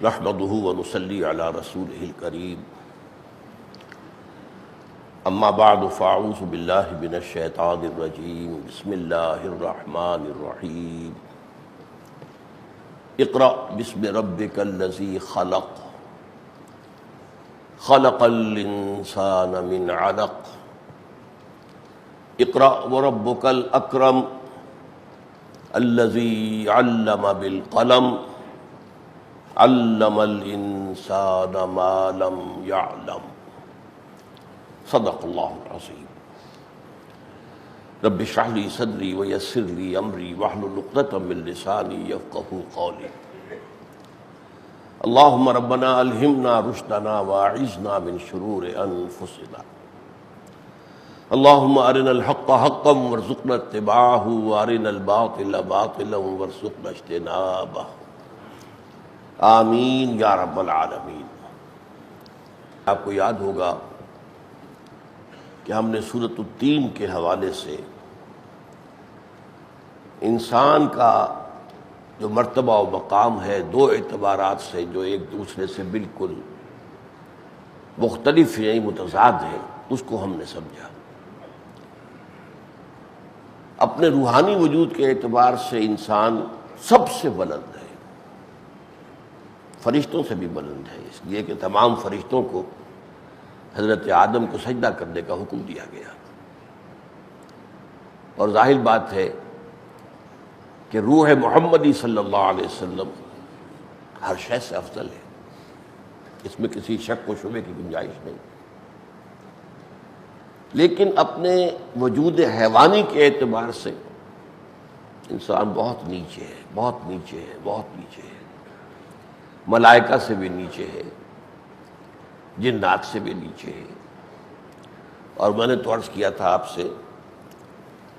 نحمده ونصلي على رسوله الكريم اما بعد فاعوذ بالله من الشیطان الرجیم بسم اللہ الرحمن الرحیم اقرأ باسم ربک الذی خلق خلق الانسان من علق اقرأ وربک الاکرم الذی علم بالقلم علم الانسان ما لم يعلم صدق اللہ العظیم رب اشرح لي صدری ویسر لي امری واحلل عقدۃ من لسانی یفقهوا قولی اللهم ربنا الہمنا رشدنا واعذنا من شرور انفسنا اللهم ارنا الحق حقا وارزقنا اتباعه وارنا الباطل باطلا وارزقنا اجتنابه آمین یا رب العالمین۔ آپ کو یاد ہوگا کہ ہم نے سورۃ التین کے حوالے سے انسان کا جو مرتبہ و مقام ہے دو اعتبارات سے جو ایک دوسرے سے بالکل مختلف ہیں، متضاد ہیں، اس کو ہم نے سمجھا۔ اپنے روحانی وجود کے اعتبار سے انسان سب سے بلند ہے، فرشتوں سے بھی بلند ہے، اس لیے کہ تمام فرشتوں کو حضرت آدم کو سجدہ کرنے کا حکم دیا گیا، اور ظاہر بات ہے کہ روح محمدی صلی اللہ علیہ وسلم ہر شے سے افضل ہے، اس میں کسی شک و شبے کی گنجائش نہیں۔ لیکن اپنے وجود حیوانی کے اعتبار سے انسان بہت نیچے ہے، بہت نیچے ہے، بہت نیچے ہے، ملائکہ سے بھی نیچے ہے، جنات سے بھی نیچے ہے۔ اور میں نے تو عرض کیا تھا آپ سے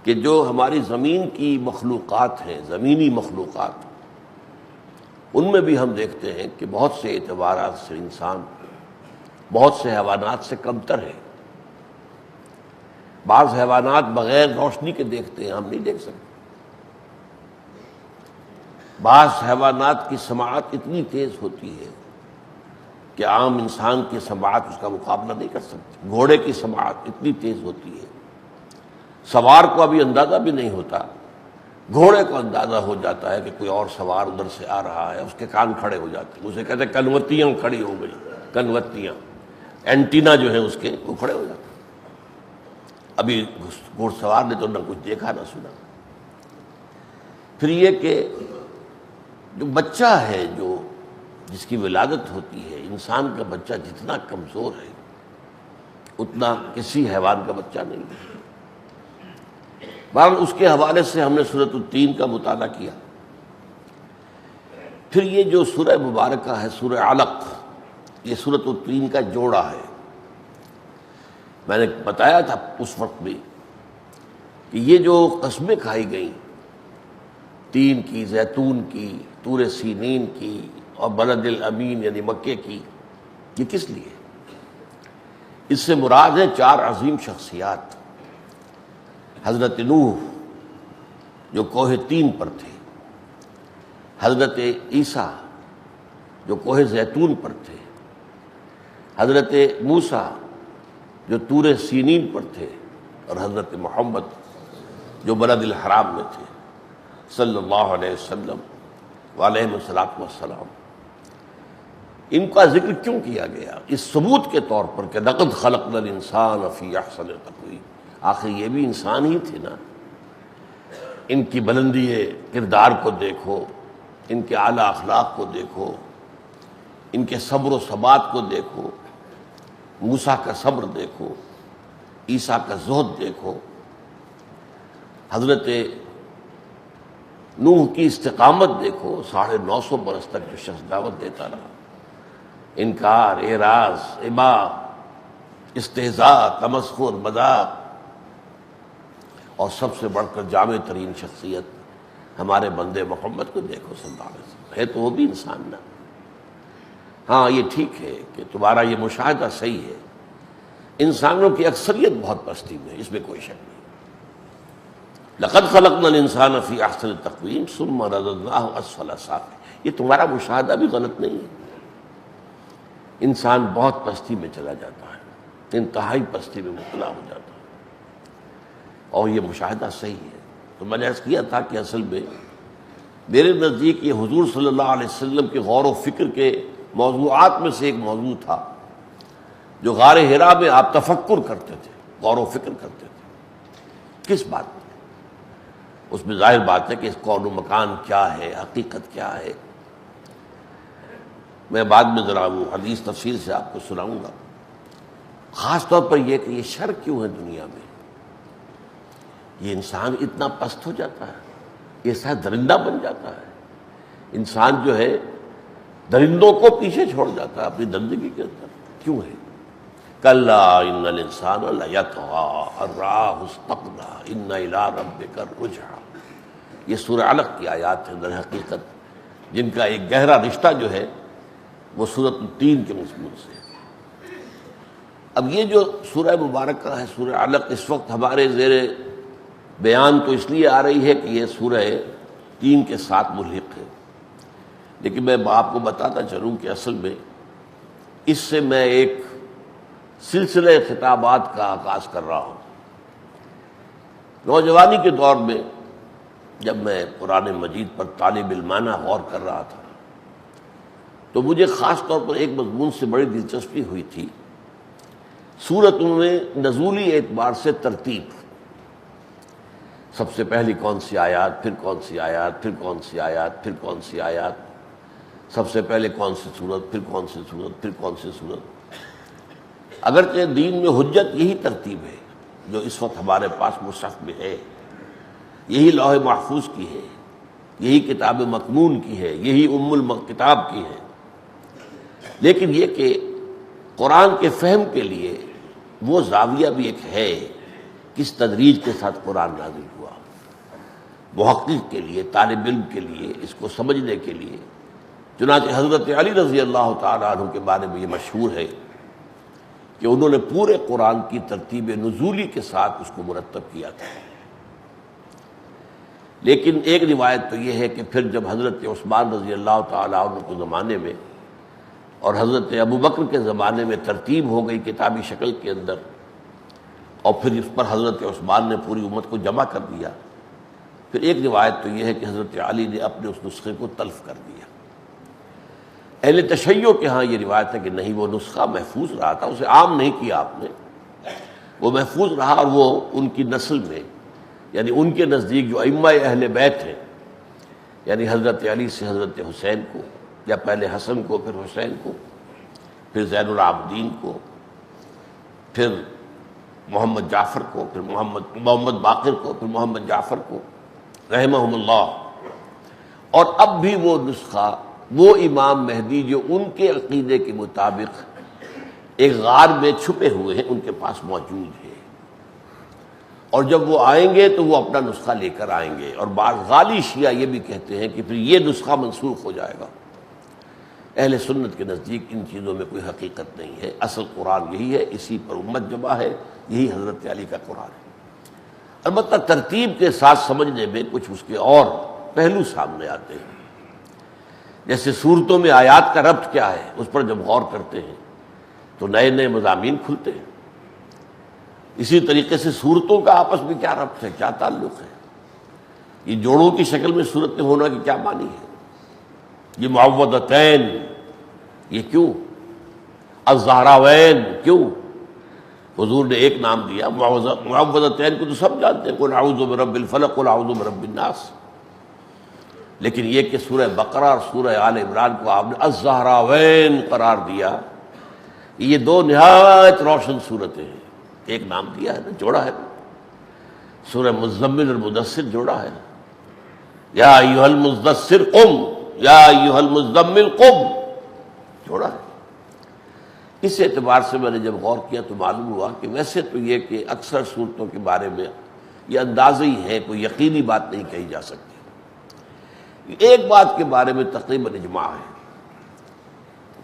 کہ جو ہماری زمین کی مخلوقات ہیں، زمینی مخلوقات، ان میں بھی ہم دیکھتے ہیں کہ بہت سے اعتبارات سے انسان بہت سے حیوانات سے کمتر ہے۔ بعض حیوانات بغیر روشنی کے دیکھتے ہیں، ہم نہیں دیکھ سکتے۔ بعض حیوانات کی سماعت اتنی تیز ہوتی ہے کہ عام انسان کی سماعت اس کا مقابلہ نہیں کر سکتی۔ گھوڑے کی سماعت اتنی تیز ہوتی ہے، سوار کو ابھی اندازہ بھی نہیں ہوتا، گھوڑے کو اندازہ ہو جاتا ہے کہ کوئی اور سوار ادھر سے آ رہا ہے، اس کے کان کھڑے ہو جاتے ہیں، اسے کہتے ہیں کنوتیاں کھڑی ہو گئی، کنوتیاں، اینٹینا جو ہے اس کے وہ کھڑے ہو جاتے ہیں۔ ابھی گھوڑ سوار نے تو نہ کچھ دیکھا نہ سنا۔ پھر یہ کہ جو بچہ ہے، جو جس کی ولادت ہوتی ہے، انسان کا بچہ جتنا کمزور ہے اتنا کسی حیوان کا بچہ نہیں ہے۔ بہرحال اس کے حوالے سے ہم نے سورۃ التین کا مطالعہ کیا۔ پھر یہ جو سورہ مبارکہ ہے سورہ علق، یہ سورۃ التین کا جوڑا ہے۔ میں نے بتایا تھا اس وقت بھی کہ یہ جو قسمیں کھائی گئیں، تین کی، زیتون کی، طور سینین کی اور بلد الامین یعنی مکے کی، یہ کس لیے؟ اس سے مراد ہے چار عظیم شخصیات۔ حضرت نوح جو کوہ تین پر تھے، حضرت عیسیٰ جو کوہ زیتون پر تھے، حضرت موسیٰ جو طور سینین پر تھے، اور حضرت محمد جو بلد الحرام میں تھے صلی اللہ علیہ وسلم وعلیہ الصلوۃ والسلام۔ ان کا ذکر کیوں کیا گیا؟ اس ثبوت کے طور پر کہ لقد خلقنا الانسان فی احسن تقویم، آخر یہ بھی انسان ہی تھے نا۔ ان کی بلندی کردار کو دیکھو، ان کے اعلیٰ اخلاق کو دیکھو، ان کے صبر و ثبات کو دیکھو، موسیٰ کا صبر دیکھو، عیسیٰ کا زہد دیکھو، حضرت نوح کی استقامت دیکھو، 950 برس تک جو شخص دعوت دیتا رہا، انکار، اعراض، ابا، استہزاء، تمسخر، مذاق، اور سب سے بڑھ کر جامع ترین شخصیت ہمارے بندے محمد کو دیکھو صلی اللہ علیہ وسلم۔ ہے تو وہ بھی انسان نا۔ ہاں یہ ٹھیک ہے کہ تمہارا یہ مشاہدہ صحیح ہے، انسانوں کی اکثریت بہت پستی میں ہے، اس میں کوئی شک نہیں۔ لقد خلقنا الانسان فی احسن تقویم ثم رددناہ اسفل سافلین، یہ تمہارا مشاہدہ بھی غلط نہیں ہے۔ انسان بہت پستی میں چلا جاتا ہے، انتہائی پستی میں مبتلا ہو جاتا ہے، اور یہ مشاہدہ صحیح ہے۔ تو میں نے عرض کیا تھا کہ اصل میں میرے نزدیک یہ حضور صلی اللہ علیہ وسلم کے غور و فکر کے موضوعات میں سے ایک موضوع تھا، جو غار حرا میں آپ تفکر کرتے تھے، غور و فکر کرتے تھے۔ کس بات پر؟ اس میں ظاہر بات ہے کہ اس کون و مکان کیا ہے، حقیقت کیا ہے۔ میں بعد میں ذرا وہ حدیث تفصیل سے آپ کو سناؤں گا۔ خاص طور پر یہ کہ یہ شر کیوں ہے دنیا میں، یہ انسان اتنا پست ہو جاتا ہے، یہ شاید درندہ بن جاتا ہے۔ انسان جو ہے درندوں کو پیچھے چھوڑ جاتا ہے اپنی زندگی کے اندر، کیوں ہے؟ کلا ان الانسان لیطغی ان رآہ استغنی ان الی ربک الرجعی۔ یہ سورہ علق کی آیات ہیں در حقیقت، جن کا ایک گہرا رشتہ جو ہے وہ سورۃ التین کے مضمون سے ہے۔ اب یہ جو سورہ مبارکہ ہے سورہ علق، اس وقت ہمارے زیر بیان تو اس لیے آ رہی ہے کہ یہ سورہ تین کے ساتھ ملحق ہے، لیکن میں آپ کو بتاتا چلوں کہ اصل میں اس سے میں ایک سلسلہ خطابات کا آغاز کر رہا ہوں۔ نوجوانی کے دور میں جب میں قرآن مجید پر طالب علمانہ غور کر رہا تھا تو مجھے خاص طور پر ایک مضمون سے بڑی دلچسپی ہوئی تھی، سورتوں میں نزولی اعتبار سے ترتیب، سب سے پہلی کون سی آیات، پھر کون سی آیات، پھر کون سی آیات، پھر کون سی آیات، سب سے پہلے کون سی سورت، پھر کون سی سورت، پھر کون سی سورت۔ اگرچہ دین میں حجت یہی ترتیب ہے جو اس وقت ہمارے پاس مصحف میں ہے، یہی لوح محفوظ کی ہے، یہی کتاب مکنون کی ہے، یہی ام الکتاب کی ہے، لیکن یہ کہ قرآن کے فہم کے لیے وہ زاویہ بھی ایک ہے، کس تدریج کے ساتھ قرآن نازل ہوا۔ محقق کے لیے، طالب علم کے لیے، اس کو سمجھنے کے لیے، چنانچہ حضرت علی رضی اللہ تعالیٰ عنہ کے بارے میں یہ مشہور ہے کہ انہوں نے پورے قرآن کی ترتیب نزولی کے ساتھ اس کو مرتب کیا تھا۔ لیکن ایک روایت تو یہ ہے کہ پھر جب حضرت عثمان رضی اللہ تعالیٰ عنہ کے زمانے میں اور حضرت ابوبکر کے زمانے میں ترتیب ہو گئی کتابی شکل کے اندر، اور پھر اس پر حضرت عثمان نے پوری امت کو جمع کر دیا، پھر ایک روایت تو یہ ہے کہ حضرت علی نے اپنے اس نسخے کو تلف کر دیا۔ اہل تشیع کے ہاں یہ روایت ہے کہ نہیں، وہ نسخہ محفوظ رہا تھا، اسے عام نہیں کیا آپ نے، وہ محفوظ رہا، اور وہ ان کی نسل میں، یعنی ان کے نزدیک جو ائمہ اہل بیت ہیں، یعنی حضرت علی سے حضرت حسین کو، یا پہلے حسن کو، پھر حسین کو، پھر زین العابدین کو، پھر محمد جعفر کو، پھر محمد باقر کو، پھر محمد جعفر کو رحمہم اللہ، اور اب بھی وہ نسخہ، وہ امام مہدی جو ان کے عقیدے کے مطابق ایک غار میں چھپے ہوئے ہیں، ان کے پاس موجود ہے، اور جب وہ آئیں گے تو وہ اپنا نسخہ لے کر آئیں گے۔ اور بعض غالی شیعہ یہ بھی کہتے ہیں کہ پھر یہ نسخہ منسوخ ہو جائے گا۔ اہل سنت کے نزدیک ان چیزوں میں کوئی حقیقت نہیں ہے، اصل قرآن یہی ہے، اسی پر امت جمع ہے، یہی حضرت علی کا قرآن ہے۔ البتہ ترتیب کے ساتھ سمجھنے میں کچھ اس کے اور پہلو سامنے آتے ہیں، جیسے صورتوں میں آیات کا ربط کیا ہے، اس پر جب غور کرتے ہیں تو نئے نئے مضامین کھلتے ہیں۔ اسی طریقے سے صورتوں کا آپس میں کیا ربط ہے، کیا تعلق ہے، یہ جوڑوں کی شکل میں صورتیں ہونا کی کیا معنی ہے، یہ معوذتین یہ کیوں، الزہراوین کیوں، حضور نے ایک نام دیا معوذتین کو تو سب جانتے ہیں، قل اعوذ برب الفلق قل اعوذ برب الناس، لیکن یہ کہ سورہ بقرہ اور سورہ آل عمران کو آپ نے الزہراوین قرار دیا، یہ دو نہایت روشن صورتیں ہیں، ایک نام دیا ہے نا، جوڑا ہے نا، سورہ مزمل اور مدثر جوڑا ہے نا، یا ایھا المدثر قم یا ایھا المزمل قم، جوڑا ہے۔ اس اعتبار سے میں نے جب غور کیا تو معلوم ہوا کہ ویسے تو یہ کہ اکثر صورتوں کے بارے میں یہ اندازے ہی ہیں، کوئی یقینی بات نہیں کہی جا سکتی۔ ایک بات کے بارے میں تقریباً اجماع ہے،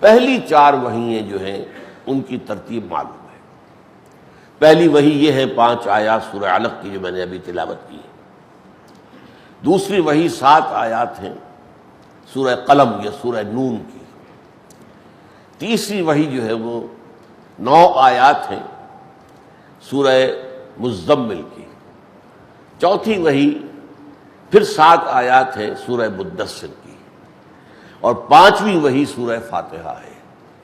پہلی چار وحییں جو ہیں ان کی ترتیب معلوم ہے۔ پہلی وحی یہ ہے 5 آیات سورہ علق کی جو میں نے ابھی تلاوت کی ہے، دوسری وحی 7 آیات ہیں سورہ قلم یا سورہ نون کی، تیسری وحی جو ہے وہ 9 آیات ہیں سورہ مزمل کی، چوتھی وحی پھر 7 آیات ہیں سورہ مدثر کی، اور 5ویں وحی سورہ فاتحہ ہے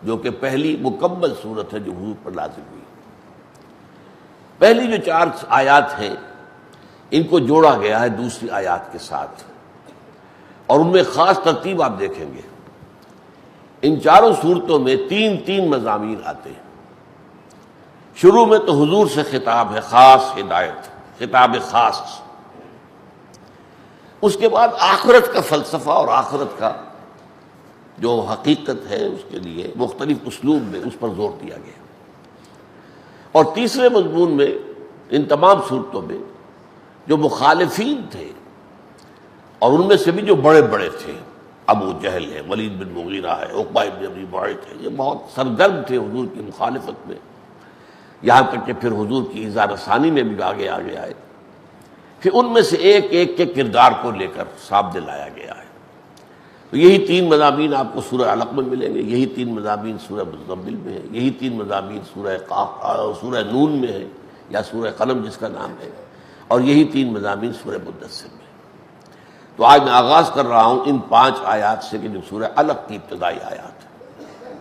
جو کہ پہلی مکمل سورت ہے جو حضور پر نازل ہوئی۔ پہلی جو 4 آیات ہیں ان کو جوڑا گیا ہے دوسری آیات کے ساتھ، اور ان میں خاص ترتیب آپ دیکھیں گے۔ ان چاروں صورتوں میں 3 مضامین آتے ہیں۔ شروع میں تو حضور سے خطاب ہے، خاص ہدایت، خطاب خاص۔ اس کے بعد آخرت کا فلسفہ اور آخرت کا جو حقیقت ہے اس کے لیے مختلف اسلوب میں اس پر زور دیا گیا۔ اور تیسرے مضمون میں ان تمام صورتوں میں جو مخالفین تھے، اور ان میں سے بھی جو بڑے بڑے تھے، ابو جہل ہے، ولید بن مغیرہ ہے، عقبہ بن ابی معیط ہے، یہ بہت سرگرم تھے حضور کی مخالفت میں، یہاں تک کہ پھر حضور کی ایذا رسانی میں بھی آگے آئے۔ پھر ان میں سے ایک ایک کے کردار کو لے کر سامنے لایا گیا ہے۔ تو یہی 3 مضامین آپ کو سورہ علق میں ملیں گے، یہی 3 مضامین سورہ مزمل میں ہے، یہی 3 مضامین سورہ قاف اور سورہ نون میں ہے یا سورہ قلم جس کا نام ہے، اور یہی 3 مضامین سورہ مدثر میں۔ تو آج میں آغاز کر رہا ہوں ان 5 آیات سے کہ جو سورہ علق کی ابتدائی آیات ہے۔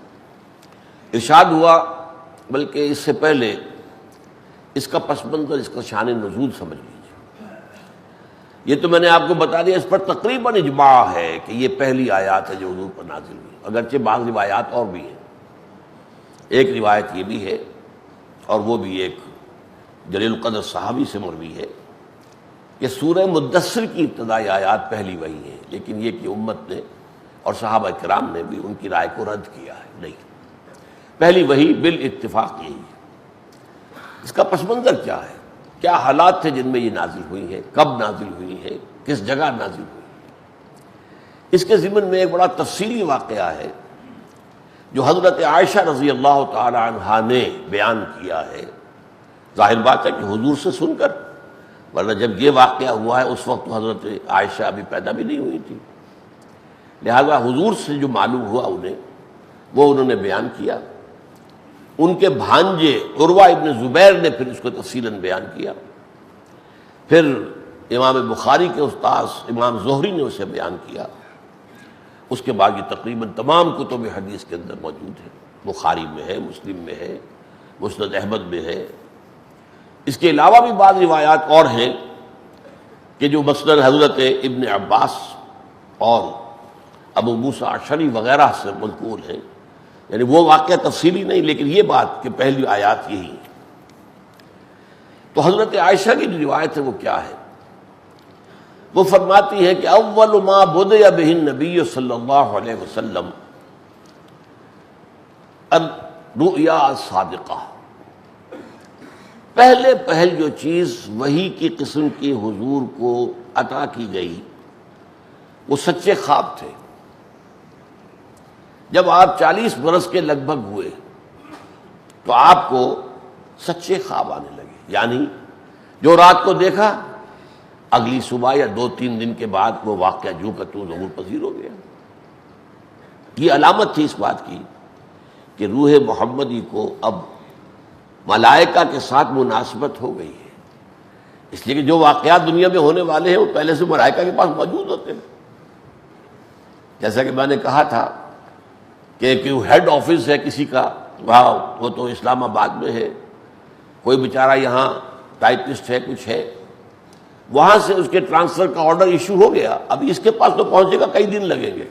ارشاد ہوا، بلکہ اس سے پہلے اس کا پس منظر، اس کا شان نزول سمجھ لیجیے۔ یہ تو میں نے آپ کو بتا دیا، اس پر تقریباً اجماع ہے کہ یہ پہلی آیات ہے جو حضور پر نازل ہوئی، اگرچہ بعض روایات اور بھی ہیں۔ ایک روایت یہ بھی ہے، اور وہ بھی ایک جلیل القدر صحابی سے مروی ہے، کہ سورہ مدثر کی ابتدائی آیات پہلی وحی ہے، لیکن یہ کہ امت نے اور صحابہ کرام نے بھی ان کی رائے کو رد کیا ہے، نہیں، پہلی وحی بالاتفاق یہی ہے۔ اس کا پس منظر کیا ہے، کیا حالات تھے جن میں یہ نازل ہوئی ہے، کب نازل ہوئی ہے، کس جگہ نازل ہوئی۔ اس کے ضمن میں ایک بڑا تفصیلی واقعہ ہے جو حضرت عائشہ رضی اللہ تعالی عنہا نے بیان کیا ہے۔ ظاہر بات ہے کہ حضور سے سن کر، ورنہ جب یہ واقعہ ہوا ہے اس وقت تو حضرت عائشہ ابھی پیدا بھی نہیں ہوئی تھی، لہذا حضور سے جو معلوم ہوا انہیں، وہ انہوں نے بیان کیا۔ ان کے بھانجے عروہ ابن زبیر نے پھر اس کو تفصیلاً بیان کیا، پھر امام بخاری کے استاذ امام زہری نے اسے بیان کیا۔ اس کے بعد یہ تقریباً تمام کتب حدیث کے اندر موجود ہے، بخاری میں ہے، مسلم میں ہے، مسند احمد میں ہے۔ اس کے علاوہ بھی بعض روایات اور ہیں کہ جو مثلاً حضرت ابن عباس اور ابو موسیٰ اشعری وغیرہ سے منقول ہیں، یعنی وہ واقعہ تفصیلی نہیں، لیکن یہ بات کہ پہلی آیات یہی ہے۔ تو حضرت عائشہ کی جو روایت ہے وہ کیا ہے، وہ فرماتی ہے کہ اول ما بدأ بہ النبی صلی اللہ علیہ وسلم الرؤیا الصادقہ، پہل جو چیز وحی کی قسم کی حضور کو عطا کی گئی وہ سچے خواب تھے۔ جب آپ 40 برس کے لگ بھگ ہوئے تو آپ کو سچے خواب آنے لگے، یعنی جو رات کو دیکھا اگلی صبح یا 2-3 دن کے بعد وہ واقعہ جو کہ تو ظہور پذیر ہو گیا۔ یہ علامت تھی اس بات کی کہ روح محمدی کو اب ملائکہ کے ساتھ مناسبت ہو گئی ہے، اس لیے کہ جو واقعات دنیا میں ہونے والے ہیں وہ پہلے سے ملائکہ کے پاس موجود ہوتے ہیں۔ جیسا کہ میں نے کہا تھا کہ ہیڈ آفس ہے کسی کا، وہاں وہ تو اسلام آباد میں ہے، کوئی بیچارہ یہاں ٹائپسٹ ہے، کچھ ہے، وہاں سے اس کے ٹرانسفر کا آرڈر ایشو ہو گیا، اب اس کے پاس تو پہنچے گا کئی دن لگیں گے،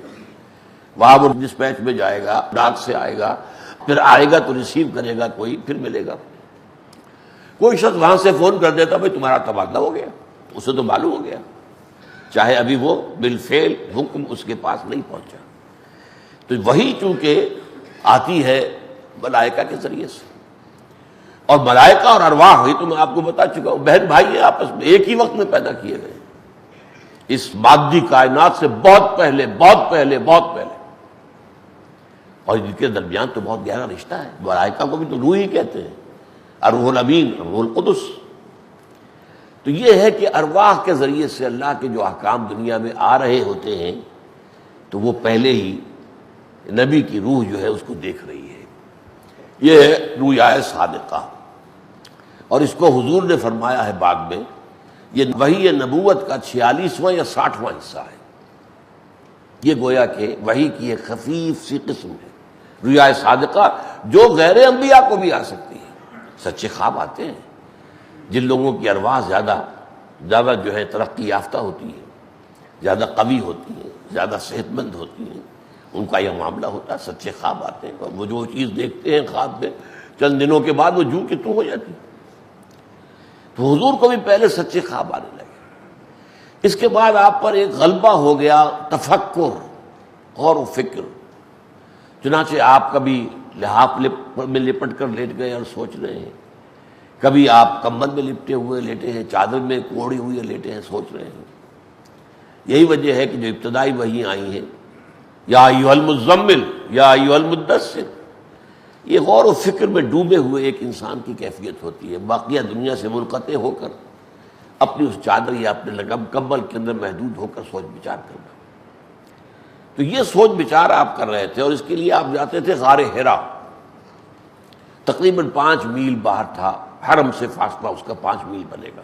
وہاں وہ ڈسپیچ میں جائے گا، ڈاک سے آئے گا، پھر آئے گا تو ریسیو کرے گا کوئی، پھر ملے گا۔ کوئی شخص وہاں سے فون کر دیتا بھائی تمہارا تبادلہ ہو گیا، اسے تو معلوم ہو گیا، چاہے ابھی وہ بالفعل حکم اس کے پاس نہیں پہنچا۔ تو وہی چونکہ آتی ہے ملائکہ کے ذریعے سے، اور ملائکہ اور ارواح، یہ تو میں آپ کو بتا چکا ہوں، بہن بھائی ہیں آپس میں، ایک ہی وقت میں پیدا کیے گئے اس مادی کائنات سے بہت پہلے، اور ان کے درمیان تو بہت گہرا رشتہ ہے۔ ملائکہ کو بھی تو روح ہی کہتے ہیں، الروح الامین، الروح القدس۔ تو یہ ہے کہ ارواح کے ذریعے سے اللہ کے جو احکام دنیا میں آ رہے ہوتے ہیں تو وہ پہلے ہی نبی کی روح جو ہے اس کو دیکھ رہی ہے. یہ ہے رؤیا صادقہ. اور اس کو حضور نے فرمایا ہے بعد میں، یہ وحی نبوت کا 46واں یا 60واں حصہ ہے. یہ گویا کہ وحی کی ایک خفیف سی قسم ہے، رؤیا صادقہ، جو غیر انبیاء کو بھی آ سکتی ہے. سچے خواب آتے ہیں جن لوگوں کی ارواح زیادہ جو ہے ترقی یافتہ ہوتی ہے، زیادہ قوی ہوتی ہیں، زیادہ صحت مند ہوتی ہیں، ان کا یہ معاملہ ہوتا ہے. سچے خواب آتے ہیں اور وہ جو چیز دیکھتے ہیں خواب میں چند دنوں کے بعد وہ جوں کہ تو ہو جاتی ہے. تو حضور کو بھی پہلے سچے خواب آنے لگے. اس کے بعد آپ پر ایک غلبہ ہو گیا تفکر، غور و فکر. چنانچہ آپ کبھی لحاف میں لپٹ کر لیٹ گئے اور سوچ رہے ہیں، کبھی آپ کمبل میں لپٹے ہوئے لیٹے ہیں، چادر میں کوڑی ہوئے لیٹے ہیں، سوچ رہے ہیں. یہی وجہ ہے کہ جو ابتدائی وحی آئی ہیں، یا ایھا المزمل یا ایھا المدثر، یہ غور و فکر میں ڈوبے ہوئے ایک انسان کی کیفیت ہوتی ہے، باقیہ دنیا سے منقطع ہو کر اپنی اس چادر یا اپنے کمبل کے اندر محدود ہو کر سوچ بچار کرنا. تو یہ سوچ بچار آپ کر رہے تھے، اور اس کے لیے آپ جاتے تھے غار حرا. تقریباً 5 میل باہر تھا، حرم سے فاصلہ اس کا 5 میل بنے گا.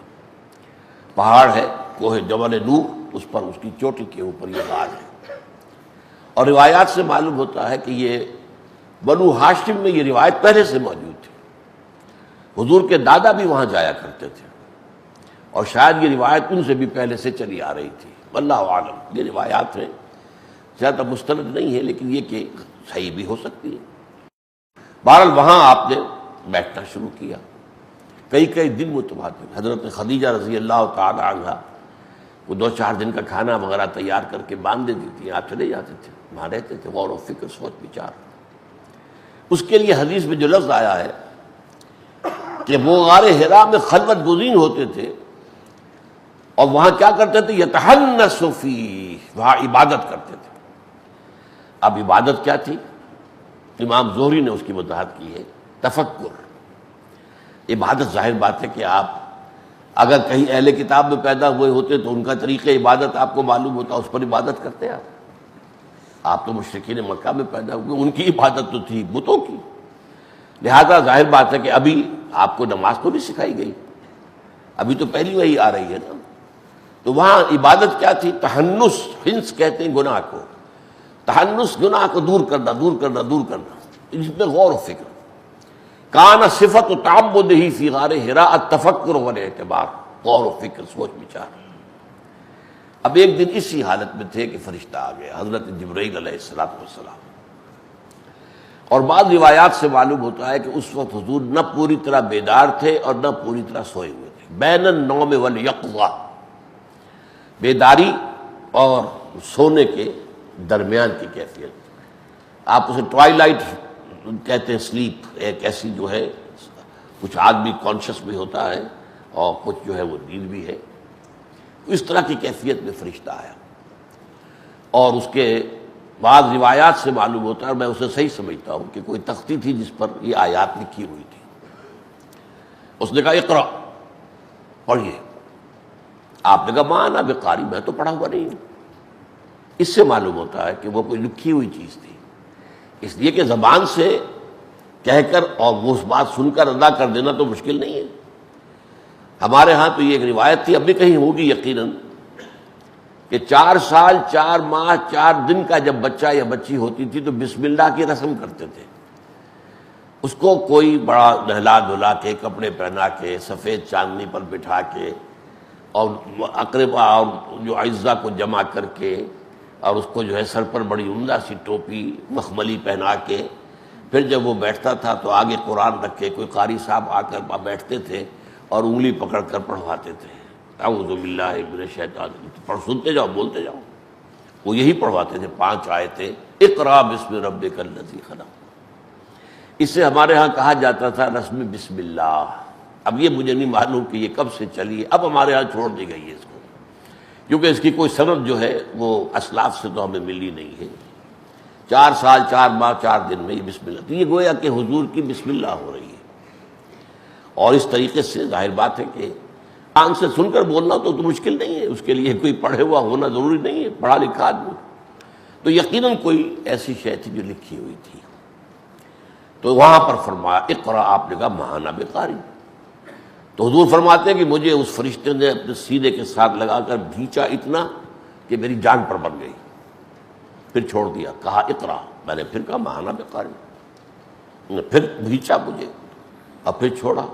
پہاڑ ہے، کوہ جبل نور، اس پر اس کی چوٹی کے اوپر یہ غار ہے. اور روایات سے معلوم ہوتا ہے کہ یہ بنو ہاشم میں یہ روایت پہلے سے موجود تھی. حضور کے دادا بھی وہاں جایا کرتے تھے، اور شاید یہ روایت ان سے بھی پہلے سے چلی آ رہی تھی. واللہ عالم، یہ روایات ہیں، زیادہ مستند نہیں ہے، لیکن یہ کہ صحیح بھی ہو سکتی ہے. بہرحال وہاں آپ نے بیٹھنا شروع کیا. کئی دن متبادل حضرت خدیجہ رضی اللہ تعالی عنہا وہ 2-4 دن کا کھانا وغیرہ تیار کر کے باندھ دیتی تھی، آپ چلے جاتے تھے، وہاں رہتے تھے، غور و فکر، سوچ بچار. اس کے لیے حدیث میں جو لفظ آیا ہے کہ وہ غار حرا میں خلوت گزین ہوتے تھے، اور وہاں کیا کرتے تھے؟ یتحنس فیہ، وہاں عبادت کرتے تھے. اب عبادت کیا تھی؟ امام زہری نے اس کی وضاحت کی ہے، تفکر. عبادت ظاہر بات ہے کہ آپ اگر کہیں اہل کتاب میں پیدا ہوئے ہوتے تو ان کا طریقہ عبادت آپ کو معلوم ہوتا، اس پر عبادت کرتے آپ. آپ تو مشرکین مکہ میں پیدا ہوئے، ان کی عبادت تو تھی بتوں کی. لہذا ظاہر بات ہے کہ ابھی آپ کو نماز تو نہیں سکھائی گئی، ابھی تو پہلی وہی آ رہی ہے نا. تو وہاں عبادت کیا تھی؟ تحنس. ہنس کہتے ہیں گناہ کو. تحنس گناہ کو دور کرنا، دور کرنا، دور کرنا، اس میں غور و فکر. کان صفت تعبدہ فی غار حرا التفکر والاعتبار، غور و فکر، سوچ بچار. اب ایک دن اسی حالت میں تھے کہ فرشتہ آ گیا، حضرت جبرائیل علیہ السلام. اور بعض روایات سے معلوم ہوتا ہے کہ اس وقت حضور نہ پوری طرح بیدار تھے اور نہ پوری طرح سوئے ہوئے تھے، بین النوم والیقظہ، بیداری اور سونے کے درمیان کی کیفیت. آپ اسے ٹوائلائٹ کہتے ہیں، سلیپ، ایک ایسی جو ہے کچھ آدمی کانشس بھی ہوتا ہے اور کچھ جو ہے وہ نیند بھی ہے. اس طرح کی کیفیت میں فرشتہ آیا. اور اس کے بعض روایات سے معلوم ہوتا ہے، اور میں اسے صحیح سمجھتا ہوں، کہ کوئی تختی تھی جس پر یہ آیات لکھی ہوئی تھی. اس نے کہا اقرا، پڑھیے. آپ نے کہا ما انا بقاری، میں تو پڑھا ہوا نہیں ہوں. اس سے معلوم ہوتا ہے کہ وہ کوئی لکھی ہوئی چیز تھی، اس لیے کہ زبان سے کہہ کر اور وہ اس بات سن کر ادا کر دینا تو مشکل نہیں ہے. ہمارے ہاں تو یہ ایک روایت تھی، اب بھی کہیں ہوگی یقیناً، کہ 4 سال 4 ماہ 4 دن کا جب بچہ یا بچی ہوتی تھی تو بسم اللہ کی رسم کرتے تھے. اس کو کوئی بڑا نہلا دھلا کے، کپڑے پہنا کے، سفید چاندنی پر بٹھا کے، اور اقربا اور جو اعزاء کو جمع کر کے، اور اس کو جو ہے سر پر بڑی عمدہ سی ٹوپی مخملی پہنا کے، پھر جب وہ بیٹھتا تھا تو آگے قرآن رکھ کے کوئی قاری صاحب آ کر بیٹھتے تھے اور انگلی پکڑ کر پڑھواتے تھے. اعوذ باللہ من الشیطان، پڑھ، سنتے جاؤ، بولتے جاؤ. وہ یہی پڑھواتے تھے 5 آیتیں، اقرا بسم ربک الذی خلق. اس سے ہمارے ہاں کہا جاتا تھا رسم بسم اللہ. اب یہ مجھے نہیں معلوم کہ یہ کب سے چلی ہے، اب ہمارے ہاں چھوڑ دی گئی ہے اس کو، کیونکہ اس کی کوئی سند جو ہے وہ اسلاف سے تو ہمیں ملی نہیں ہے. 4 سال 4 ماہ 4 دن میں یہ بسم اللہ، تو یہ گویا کہ حضور کی بسم اللہ ہو رہی ہے. اور اس طریقے سے ظاہر بات ہے کہ کان سے سن کر بولنا تو مشکل نہیں ہے، اس کے لیے کوئی پڑھے ہوا ہونا ضروری نہیں ہے، پڑھا لکھا آدمی. تو یقیناً کوئی ایسی شے تھی جو لکھی ہوئی تھی. تو وہاں پر فرمایا اقرا، آپ نے کہا ماہانہ بقاری. تو حضور فرماتے ہیں کہ مجھے اس فرشتے نے اپنے سینے کے ساتھ لگا کر بھینچا اتنا کہ میری جان پر بن گئی، پھر چھوڑ دیا. کہا اقرا، میں نے پھر کہا ماہانہ بقاری، پھر بھینچا مجھے اور پھر چھوڑا.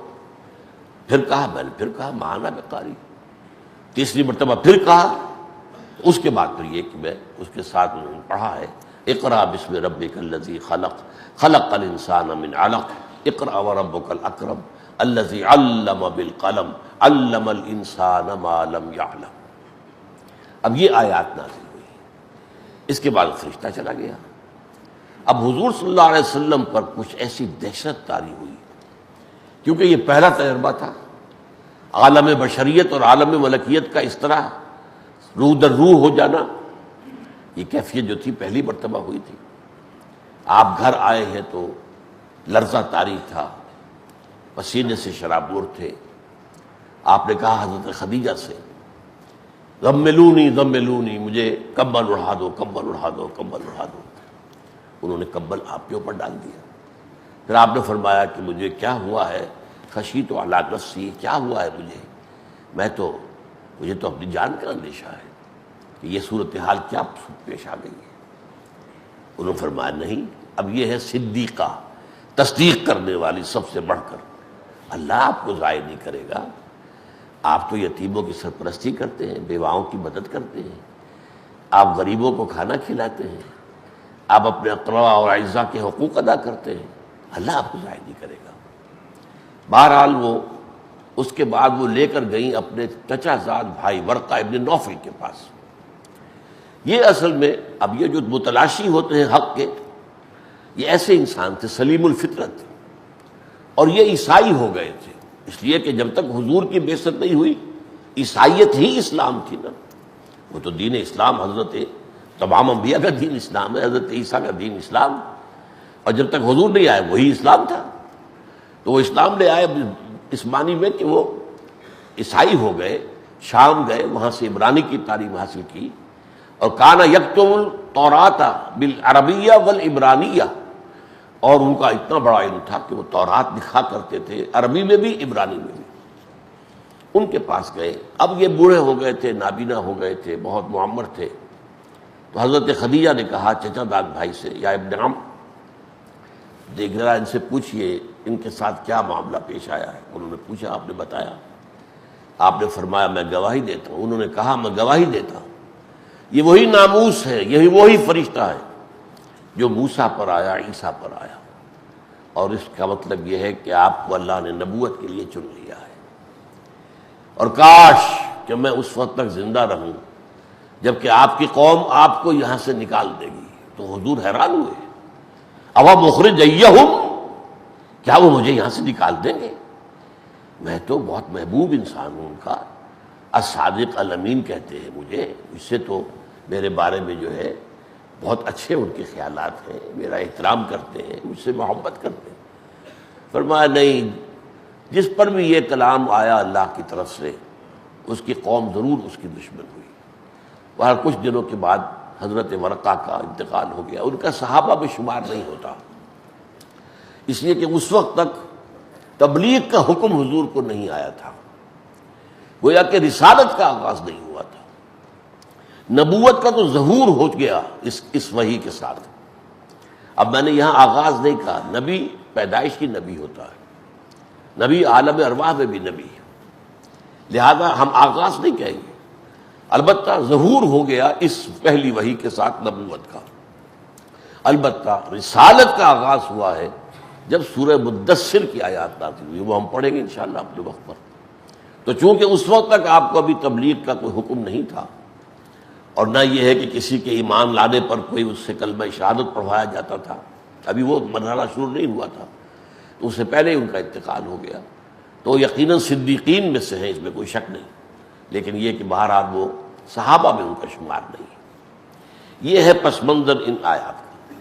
پھر کہا، میں نے پھر کہا ماہانہ بقاری. تیسری مرتبہ پھر کہا. اس کے بعد پھر یہ کہ میں اس کے ساتھ پڑھا ہے اقرا بسم ربک الذی خلق خلق الانسان من علق اقرا وربک الاکرم الذی علم بالقلم علم الانسان ما لم یعلم. اب یہ آیات نازل ہوئی. اس کے بعد فرشتہ چلا گیا. اب حضور صلی اللہ علیہ وسلم پر کچھ ایسی دہشت طاری ہوئی، کیونکہ یہ پہلا تجربہ تھا. عالم بشریت اور عالم ملکیت کا اس طرح روح در روح ہو جانا، یہ کیفیت جو تھی پہلی مرتبہ ہوئی تھی. آپ گھر آئے ہیں تو لرزہ طاری تھا، پسینے سے شرابور تھے. آپ نے کہا حضرت خدیجہ سے ضملونی ضملونی، مجھے کمبل اڑا دو کمبل اڑا دو کمبل اڑا دو. انہوں نے کمبل آپ کے اوپر ڈال دیا. پھر آپ نے فرمایا کہ مجھے کیا ہوا ہے، خشیت علی نفسی، کیا ہوا ہے مجھے تو اپنی جان کا اندیشہ ہے کہ یہ صورتحال کیا پیش آ گئی ہے. انہوں نے فرمایا نہیں، اب یہ ہے صدیقہ، تصدیق کرنے والی سب سے بڑھ کر. اللہ آپ کو ضائع نہیں کرے گا. آپ تو یتیموں کی سرپرستی کرتے ہیں، بیواؤں کی مدد کرتے ہیں، آپ غریبوں کو کھانا کھلاتے ہیں، آپ اپنے اقربا اور اعزاء کے حقوق ادا کرتے ہیں. اللہ آپ کو ضائع نہیں کرے گا. بہرحال وہ اس کے بعد وہ لے کر گئیں اپنے چچا زاد بھائی ورقہ ابن نوفل کے پاس. یہ اصل میں اب یہ جو متلاشی ہوتے ہیں حق کے، یہ ایسے انسان تھے سلیم الفطرت، اور یہ عیسائی ہو گئے تھے. اس لیے کہ جب تک حضور کی بعثت نہیں ہوئی عیسائیت ہی اسلام تھی نا. وہ تو دین اسلام حضرت تمام انبیاء کا دین اسلام ہے، حضرت عیسیٰ کا دین اسلام، اور جب تک حضور نہیں آئے وہی اسلام تھا. تو وہ اسلام لے آئے اس معنی میں کہ وہ عیسائی ہو گئے، شام گئے، وہاں سے عبرانی کی تعلیم حاصل کی. اور کانا یکتب التوراۃ بالعربیہ والعبرانیہ، اور ان کا اتنا بڑا علم تھا کہ وہ تورات لکھا کرتے تھے عربی میں بھی عبرانی میں بھی. ان کے پاس گئے. اب یہ بوڑھے ہو گئے تھے، نابینا ہو گئے تھے، بہت معمر تھے. تو حضرت خدیجہ نے کہا چچا داد بھائی سے، یا ابن عم، دیکھ ذرا ان سے پوچھئے ان کے ساتھ کیا معاملہ پیش آیا ہے. انہوں نے پوچھا، آپ نے بتایا. آپ نے فرمایا میں گواہی دیتا ہوں. انہوں نے کہا میں گواہی دیتا ہوں یہ وہی ناموس ہے، یہی وہی فرشتہ ہے جو موسیٰ پر آیا، عیسیٰ پر آیا. اور اس کا مطلب یہ ہے کہ آپ کو اللہ نے نبوت کے لیے چن لیا ہے. اور کاش کہ میں اس وقت تک زندہ رہوں جبکہ آپ کی قوم آپ کو یہاں سے نکال دے گی. تو حضور حیران ہوئے، اوا مخرجیہم، کیا وہ مجھے یہاں سے نکال دیں گے؟ میں تو بہت محبوب انسان ہوں ان کا، الصادق الامین کہتے ہیں مجھے. اس سے تو میرے بارے میں جو ہے بہت اچھے ان کے خیالات ہیں، میرا احترام کرتے ہیں، مجھ سے محبت کرتے ہیں. فرمایا نہیں، جس پر بھی یہ کلام آیا اللہ کی طرف سے اس کی قوم ضرور اس کی دشمن ہوئی. اور کچھ دنوں کے بعد حضرت ورقہ کا انتقال ہو گیا. ان کا صحابہ میں شمار نہیں ہوتا، اس لیے کہ اس وقت تک تبلیغ کا حکم حضور کو نہیں آیا تھا. گویا کہ رسالت کا آغاز نہیں ہوا تھا. نبوت کا تو ظہور ہو گیا اس وحی کے ساتھ. اب میں نے یہاں آغاز نہیں کہا، نبی پیدائش کی نبی ہوتا ہے، نبی عالم ارواح میں بھی نبی ہے، لہذا ہم آغاز نہیں کہیں گے. البتہ ظہور ہو گیا اس پہلی وحی کے ساتھ نبوت کا. البتہ رسالت کا آغاز ہوا ہے جب سورہ مدثر کی آیات نازل ہوئی، وہ ہم پڑھیں گے انشاءاللہ اپنے وقت پر. تو چونکہ اس وقت تک آپ کو ابھی تبلیغ کا کوئی حکم نہیں تھا، اور نہ یہ ہے کہ کسی کے ایمان لانے پر کوئی اس سے کلمہ شہادت پڑھوایا جاتا تھا، ابھی وہ مرحلہ شروع نہیں ہوا تھا، تو اس سے پہلے ان کا انتقال ہو گیا. تو یقیناً صدیقین میں سے ہیں، اس میں کوئی شک نہیں، لیکن یہ کہ بہرحال وہ صحابہ میں ان کا شمار نہیں. یہ ہے پس منظر ان آیات کا.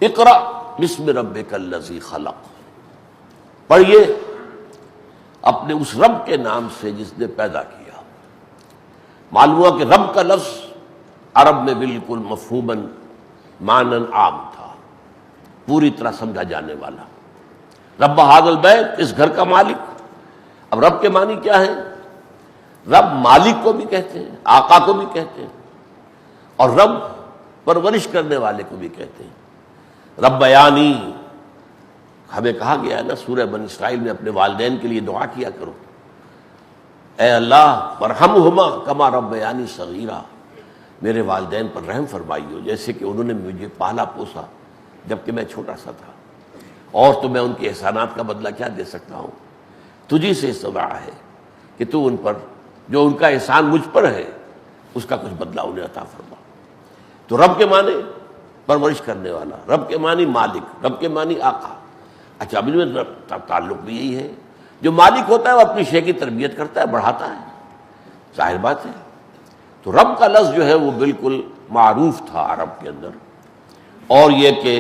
اقرأ بسم ربک الذی خلق، پڑھیے اپنے اس رب کے نام سے جس نے پیدا کیا. معلوم ہوا کہ رب کا لفظ عرب میں بالکل مفہوماً معنن عام تھا، پوری طرح سمجھا جانے والا۔ رب ھذا البیت، اس گھر کا مالک۔ اب رب کے معنی کیا ہے؟ رب مالک کو بھی کہتے ہیں، آقا کو بھی کہتے ہیں، اور رب پرورش کرنے والے کو بھی کہتے ہیں۔ ربیانی، ہمیں کہا گیا ہے نا سورہ بنی اسرائیل میں اپنے والدین کے لیے دعا کیا کرو، اے اللہ ورحمہما کما ربیانی صغیرا، میرے والدین پر رحم فرمائیو جیسے کہ انہوں نے مجھے پالا پوسا جبکہ میں چھوٹا سا تھا، اور تو میں ان کے احسانات کا بدلہ کیا دے سکتا ہوں، تجھی سے استدعا ہے کہ تو ان پر جو ان کا احسان مجھ پر ہے اس کا کچھ بدلہ انہیں عطا فرما۔ تو رب کے معنی پرورش کرنے والا، رب کے معنی مالک، رب کے معنی آقا۔ اچھا اب ان میں تعلق بھی یہی ہے، جو مالک ہوتا ہے وہ اپنی شے کی تربیت کرتا ہے، بڑھاتا ہے، ظاہر بات ہے۔ تو رب کا لفظ جو ہے وہ بالکل معروف تھا عرب کے اندر، اور یہ کہ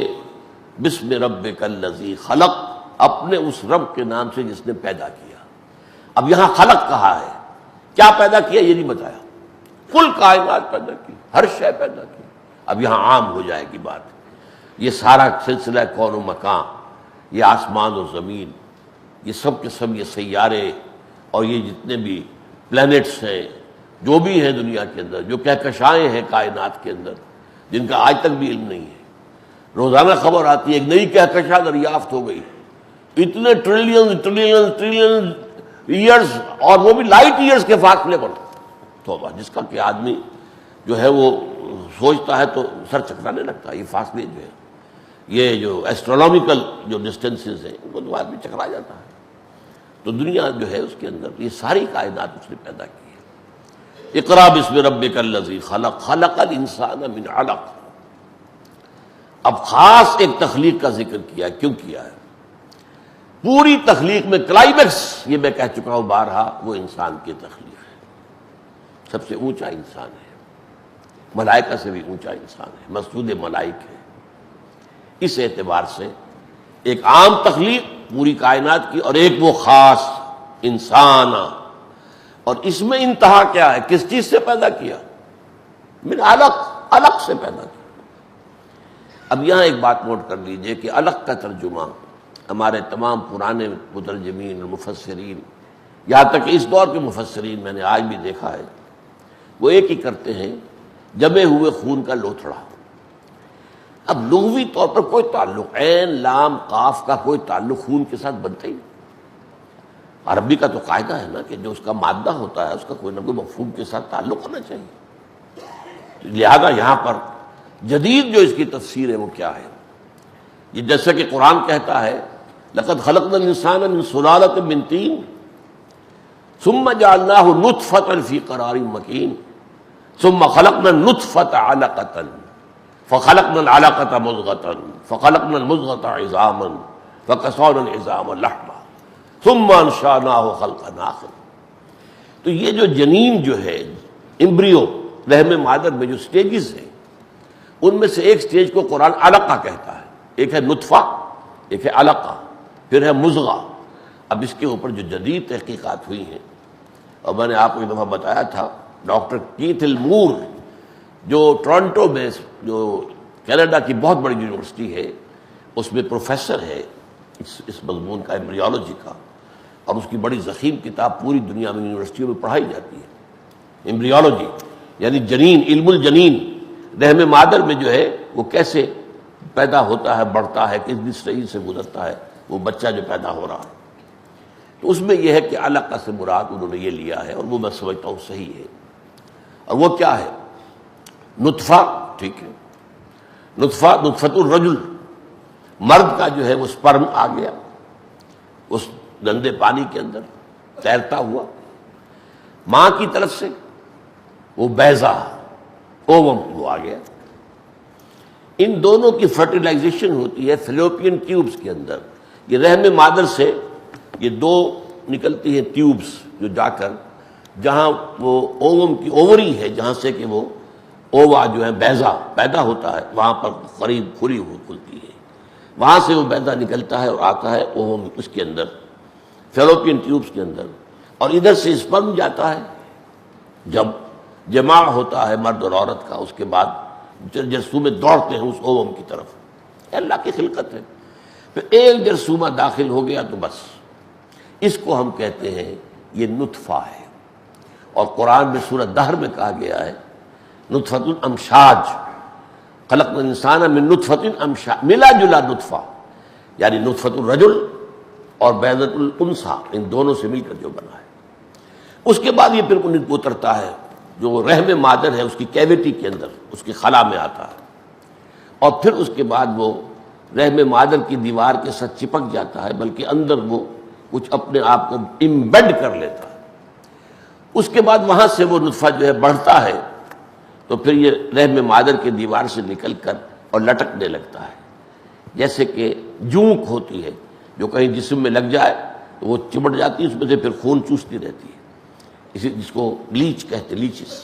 بسم ربک الذی خلق، اپنے اس رب کے نام سے جس نے پیدا کیا۔ اب یہاں خلق کہا ہے، کیا پیدا کیا یہ نہیں بتایا، کل کائنات پیدا کی، ہر شے پیدا کی۔ اب یہاں عام ہو جائے گی بات، یہ سارا سلسلہ کون و مکان، یہ آسمان و زمین، یہ سب کے سب، یہ سیارے اور یہ جتنے بھی پلینٹس ہیں جو بھی ہیں دنیا کے اندر، جو کہکشائیں ہیں کائنات کے اندر جن کا آج تک بھی علم نہیں ہے۔ روزانہ خبر آتی ہے ایک نئی کہکشاں دریافت ہو گئی، اتنے ٹریلین ایئرز، اور وہ بھی لائٹ ایئرز کے فاصلے پر۔ توبہ، جس کا کہ آدمی جو ہے وہ سوچتا ہے تو سر چکرانے لگتا ہے، یہ فاصلے جو ہے، یہ جو ایسٹرونامیکل جو ڈسٹینسز ہیں ان کو تو آدمی چکرا جاتا ہے۔ تو دنیا جو ہے اس کے اندر یہ ساری کائنات اس نے پیدا کی ہے۔ اقرا بسم ربک الذی خلق، خلق الانسان من علق۔ اب خاص ایک تخلیق کا ذکر کیا، کیوں کیا ہے؟ پوری تخلیق میں کلائمیکس، یہ میں کہہ چکا ہوں بارہا، وہ انسان کی تخلیق ہے۔ سب سے اونچا انسان ہے، ملائکہ سے بھی اونچا انسان ہے، مسجود ملائک ہے۔ اس اعتبار سے ایک عام تخلیق پوری کائنات کی، اور ایک وہ خاص انسان، اور اس میں انتہا کیا ہے، کس چیز سے پیدا کیا؟ من علق، علق سے پیدا کیا۔ اب یہاں ایک بات نوٹ کر لیجئے کہ علق کا ترجمہ ہمارے تمام پرانے مترجمین اور مفسرین، یہاں تک کہ اس دور کے مفسرین میں نے آج بھی دیکھا ہے، وہ ایک ہی کرتے ہیں، جمے ہوئے خون کا لوتھڑا۔ اب لغوی طور پر کوئی تعلق، عین لام قاف کا کوئی تعلق خون کے ساتھ بنتا ہی نہیں۔ عربی کا تو قاعدہ ہے نا کہ جو اس کا مادہ ہوتا ہے اس کا کوئی نہ کوئی مفہوم کے ساتھ تعلق ہونا چاہیے۔ لہذا یہاں پر جدید جو اس کی تفسیر ہے وہ کیا ہے؟ یہ جیسا کہ قرآن کہتا ہے لقد خلقنا الانسان من سلالۃ من طین ثم جعلناہ نطفۃ فی قرار مکین ثم خلقنا النطفۃ علقۃ فخلقنا العلقۃ مضغۃ فخلقنا المضغۃ عظاما فکسونا العظام لحما ثم انشأناہ خلقا آخر۔ تو یہ جو جنین جو ہے، امبریو، رحم مادر میں جو سٹیجز ہیں، ان میں سے ایک سٹیج کو قرآن علقہ کہتا ہے، ایک ہے نطفہ، ایک ہے علقہ، پھر ہے مضغہ۔ اب اس کے اوپر جو جدید تحقیقات ہوئی ہیں، اور میں نے آپ کو ایک دفعہ بتایا تھا، ڈاکٹر کیتھ ایلمور جو ٹورنٹو میں، جو کینیڈا کی بہت بڑی یونیورسٹی ہے، اس میں پروفیسر ہے اس مضمون کا، ایمبریولوجی کا، اور اس کی بڑی ضخیم کتاب پوری دنیا میں یونیورسٹیوں میں پڑھائی جاتی ہے، ایمبریولوجی، یعنی جنین، علم الجنین، رحم مادر میں جو ہے وہ کیسے پیدا ہوتا ہے، بڑھتا ہے، کس سٹیج سے گزرتا ہے وہ بچہ جو پیدا ہو رہا ہے۔ تو اس میں یہ ہے کہ علقہ سے مراد انہوں نے یہ لیا ہے، اور وہ میں سمجھتا ہوں صحیح ہے۔ اور وہ کیا ہے؟ نطفہ، ٹھیک ہے، نطفہ، نطفۃ الرجل، مرد کا جو ہے وہ سپرم آ گیا اس گندے پانی کے اندر تیرتا ہوا، ماں کی طرف سے وہ بیضہ، اووم، وہ آ گیا۔ ان دونوں کی فرٹیلائزیشن ہوتی ہے فیلوپین ٹیوبز کے اندر۔ یہ رحم مادر سے یہ دو نکلتی ہیں ٹیوبز، جو جا کر جہاں وہ اووم کی اووری ہے، جہاں سے کہ وہ اووا جو ہے بیضہ پیدا ہوتا ہے، وہاں پر قریب کھلی ہوئی کھلتی ہے، وہاں سے وہ بیضہ نکلتا ہے اور آتا ہے اووم اس کے اندر، فیلوپین ٹیوبز کے اندر، اور ادھر سے اسپرم جاتا ہے۔ جب جماع ہوتا ہے مرد اور عورت کا، اس کے بعد جرثومے دوڑتے ہیں اس اوم کی طرف، یہ اللہ کی خلقت ہے. پھر ایک جرثومہ داخل ہو گیا تو بس، اس کو ہم کہتے ہیں یہ نطفہ ہے. اور قرآن میں سورہ دہر میں کہا گیا ہے نطفۃ امشاج، خلقنا الانسان من نطفۃ امشاج، ملا جلا نطفہ، یعنی نطفۃ الرجل اور بیضۃ الانثی، ان دونوں سے مل کر جو بنا ہے. اس کے بعد یہ پھر اترتا ہے جو رحم مادر ہے اس کی کیویٹی کے اندر، اس کی خلا میں آتا ہے، اور پھر اس کے بعد وہ رحم مادر کی دیوار کے ساتھ چپک جاتا ہے، بلکہ اندر وہ کچھ اپنے آپ کو امبیڈ کر لیتا ہے. اس کے بعد وہاں سے وہ نطفہ جو ہے بڑھتا ہے تو پھر یہ رحم مادر کی دیوار سے نکل کر اور لٹکنے لگتا ہے، جیسے کہ جونک ہوتی ہے جو کہیں جسم میں لگ جائے تو وہ چمٹ جاتی ہے، اس میں سے پھر خون چوستی رہتی ہے، اسی جس کو لیچ کہتے، لیچز.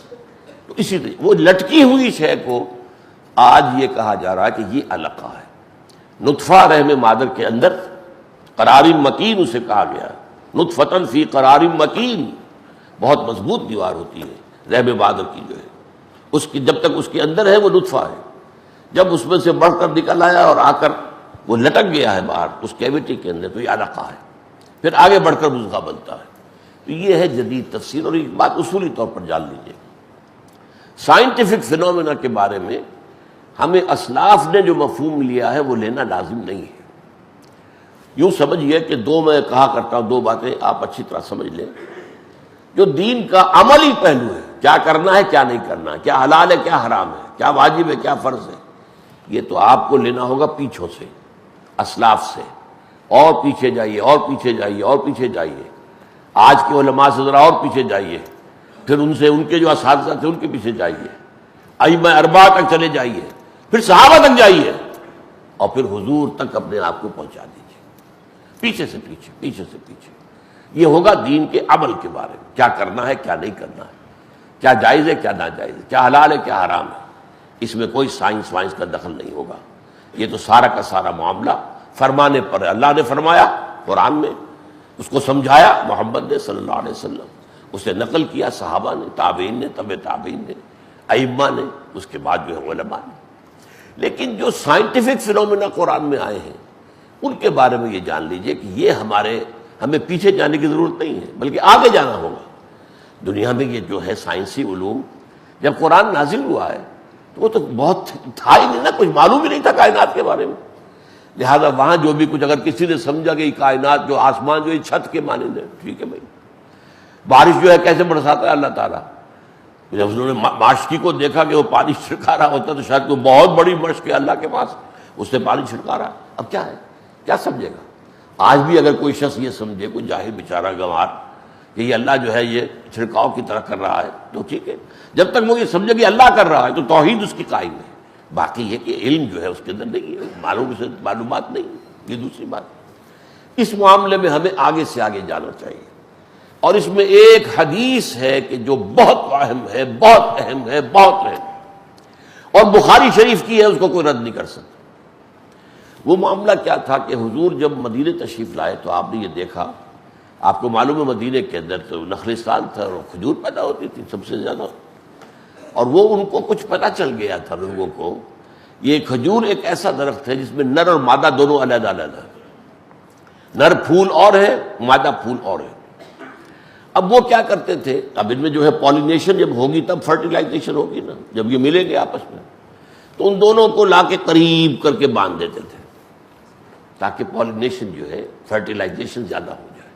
تو اسی طرح وہ لٹکی ہوئی شے کو آج یہ کہا جا رہا ہے کہ یہ علقہ ہے. نطفہ رحم مادر کے اندر قرار مکین اسے کہا گیا، نطفتن فی قرار مکین، بہت مضبوط دیوار ہوتی ہے رحم مادر کی جو ہے، اس کی جب تک اس کے اندر ہے وہ نطفہ ہے. جب اس میں سے بڑھ کر نکل آیا اور آ کر وہ لٹک گیا ہے باہر اس کیویٹی کے اندر تو یہ علقہ ہے، پھر آگے بڑھ کر مضغہ بنتا ہے. تو یہ ہے جدید تفسیر، اور ایک بات اصولی طور پر جان لیجیے، سائنٹیفک فینومینا کے بارے میں ہمیں اسلاف نے جو مفہوم لیا ہے وہ لینا لازم نہیں ہے. یوں سمجھیے کہ میں کہا کرتا ہوں دو باتیں آپ اچھی طرح سمجھ لیں. جو دین کا عملی پہلو ہے، کیا کرنا ہے کیا نہیں کرنا ہے، کیا حلال ہے کیا حرام ہے، کیا واجب ہے کیا فرض ہے، یہ تو آپ کو لینا ہوگا پیچھوں سے، اسلاف سے. اور پیچھے جائیے اور پیچھے جائیے اور پیچھے جائیے، آج کے علماء سے ذرا اور پیچھے جائیے، پھر ان سے ان کے جو اساتذہ تھے ان کے پیچھے جائیے، ائمہ اربعہ تک چلے جائیے، پھر صحابہ تک جائیے، اور پھر حضور تک اپنے آپ کو پہنچا دیجیے، پیچھے سے پیچھے پیچھے سے پیچھے. یہ ہوگا دین کے عمل کے بارے میں، کیا کرنا ہے کیا نہیں کرنا ہے، کیا جائز ہے کیا ناجائز ہے، کیا حلال ہے کیا حرام ہے. اس میں کوئی سائنس وائنس کا دخل نہیں ہوگا. یہ تو سارا کا سارا معاملہ فرمانے پر ہے. اللہ نے فرمایا قرآن میں، اس کو سمجھایا محمد نے صلی اللہ علیہ وسلم، اسے نقل کیا صحابہ نے، تابعین نے، تبع تابعین نے، ائمہ نے، اس کے بعد جو ہے علماء نے. لیکن جو سائنٹیفک فینومینا قرآن میں آئے ہیں ان کے بارے میں یہ جان لیجئے کہ یہ ہمیں پیچھے جانے کی ضرورت نہیں ہے، بلکہ آگے جانا ہوگا. دنیا میں یہ جو ہے سائنسی علوم، جب قرآن نازل ہوا ہے تو وہ تو بہت تھا ہی نہیں نا، کچھ معلوم ہی نہیں تھا کائنات کے بارے میں. لہذا وہاں جو بھی کچھ اگر کسی نے سمجھا کہ کائنات جو آسمان جو چھت کے مانند ہے، ٹھیک ہے بھائی. بارش جو ہے کیسے برساتا ہے اللہ تعالیٰ، جب انہوں نے ماشکی کو دیکھا کہ وہ پانی چھڑکا رہا ہوتا تو شاید کوئی بہت بڑی مشق ہے اللہ کے پاس، اس سے پانی چھڑکا رہا. اب کیا ہے، کیا سمجھے گا؟ آج بھی اگر کوئی شخص یہ سمجھے، کوئی جاہل بیچارہ گنوار، کہ یہ اللہ جو ہے یہ چھڑکاؤ کی طرح کر رہا ہے تو ٹھیک ہے، جب تک وہ یہ سمجھے کہ اللہ کر رہا ہے تو توحید اس کی قائم ہے. باقی یہ کہ علم جو ہے اس کے اندر نہیں ہے، معلومات نہیں. یہ دوسری بات. اس معاملے میں ہمیں آگے سے آگے جانا چاہیے. اور اس میں ایک حدیث ہے کہ جو بہت اہم ہے، بہت اہم ہے، بہت اہم، اور بخاری شریف کی ہے، اس کو کوئی رد نہیں کر سکتا. وہ معاملہ کیا تھا کہ حضور جب مدینے تشریف لائے تو آپ نے یہ دیکھا، آپ کو معلوم ہے مدینے کے اندر تو نخلستان تھا اور کھجور پیدا ہوتی تھی سب سے زیادہ، اور وہ ان کو کچھ پتہ چل گیا تھا لوگوں کو. یہ کھجور ایک ایسا درخت ہے جس میں نر اور مادہ دونوں علیحدہ علیحدہ، نر پھول اور ہے، مادہ پھول اور ہے. اب وہ کیا کرتے تھے، اب ان میں جو ہے پالینیشن جب ہوگی تب فرٹیلائزیشن ہوگی نا، جب یہ ملیں گے آپس میں تو ان دونوں کو لا کے قریب کر کے باندھ دیتے تھے تاکہ پالینیشن جو ہے فرٹیلائزیشن زیادہ ہو جائے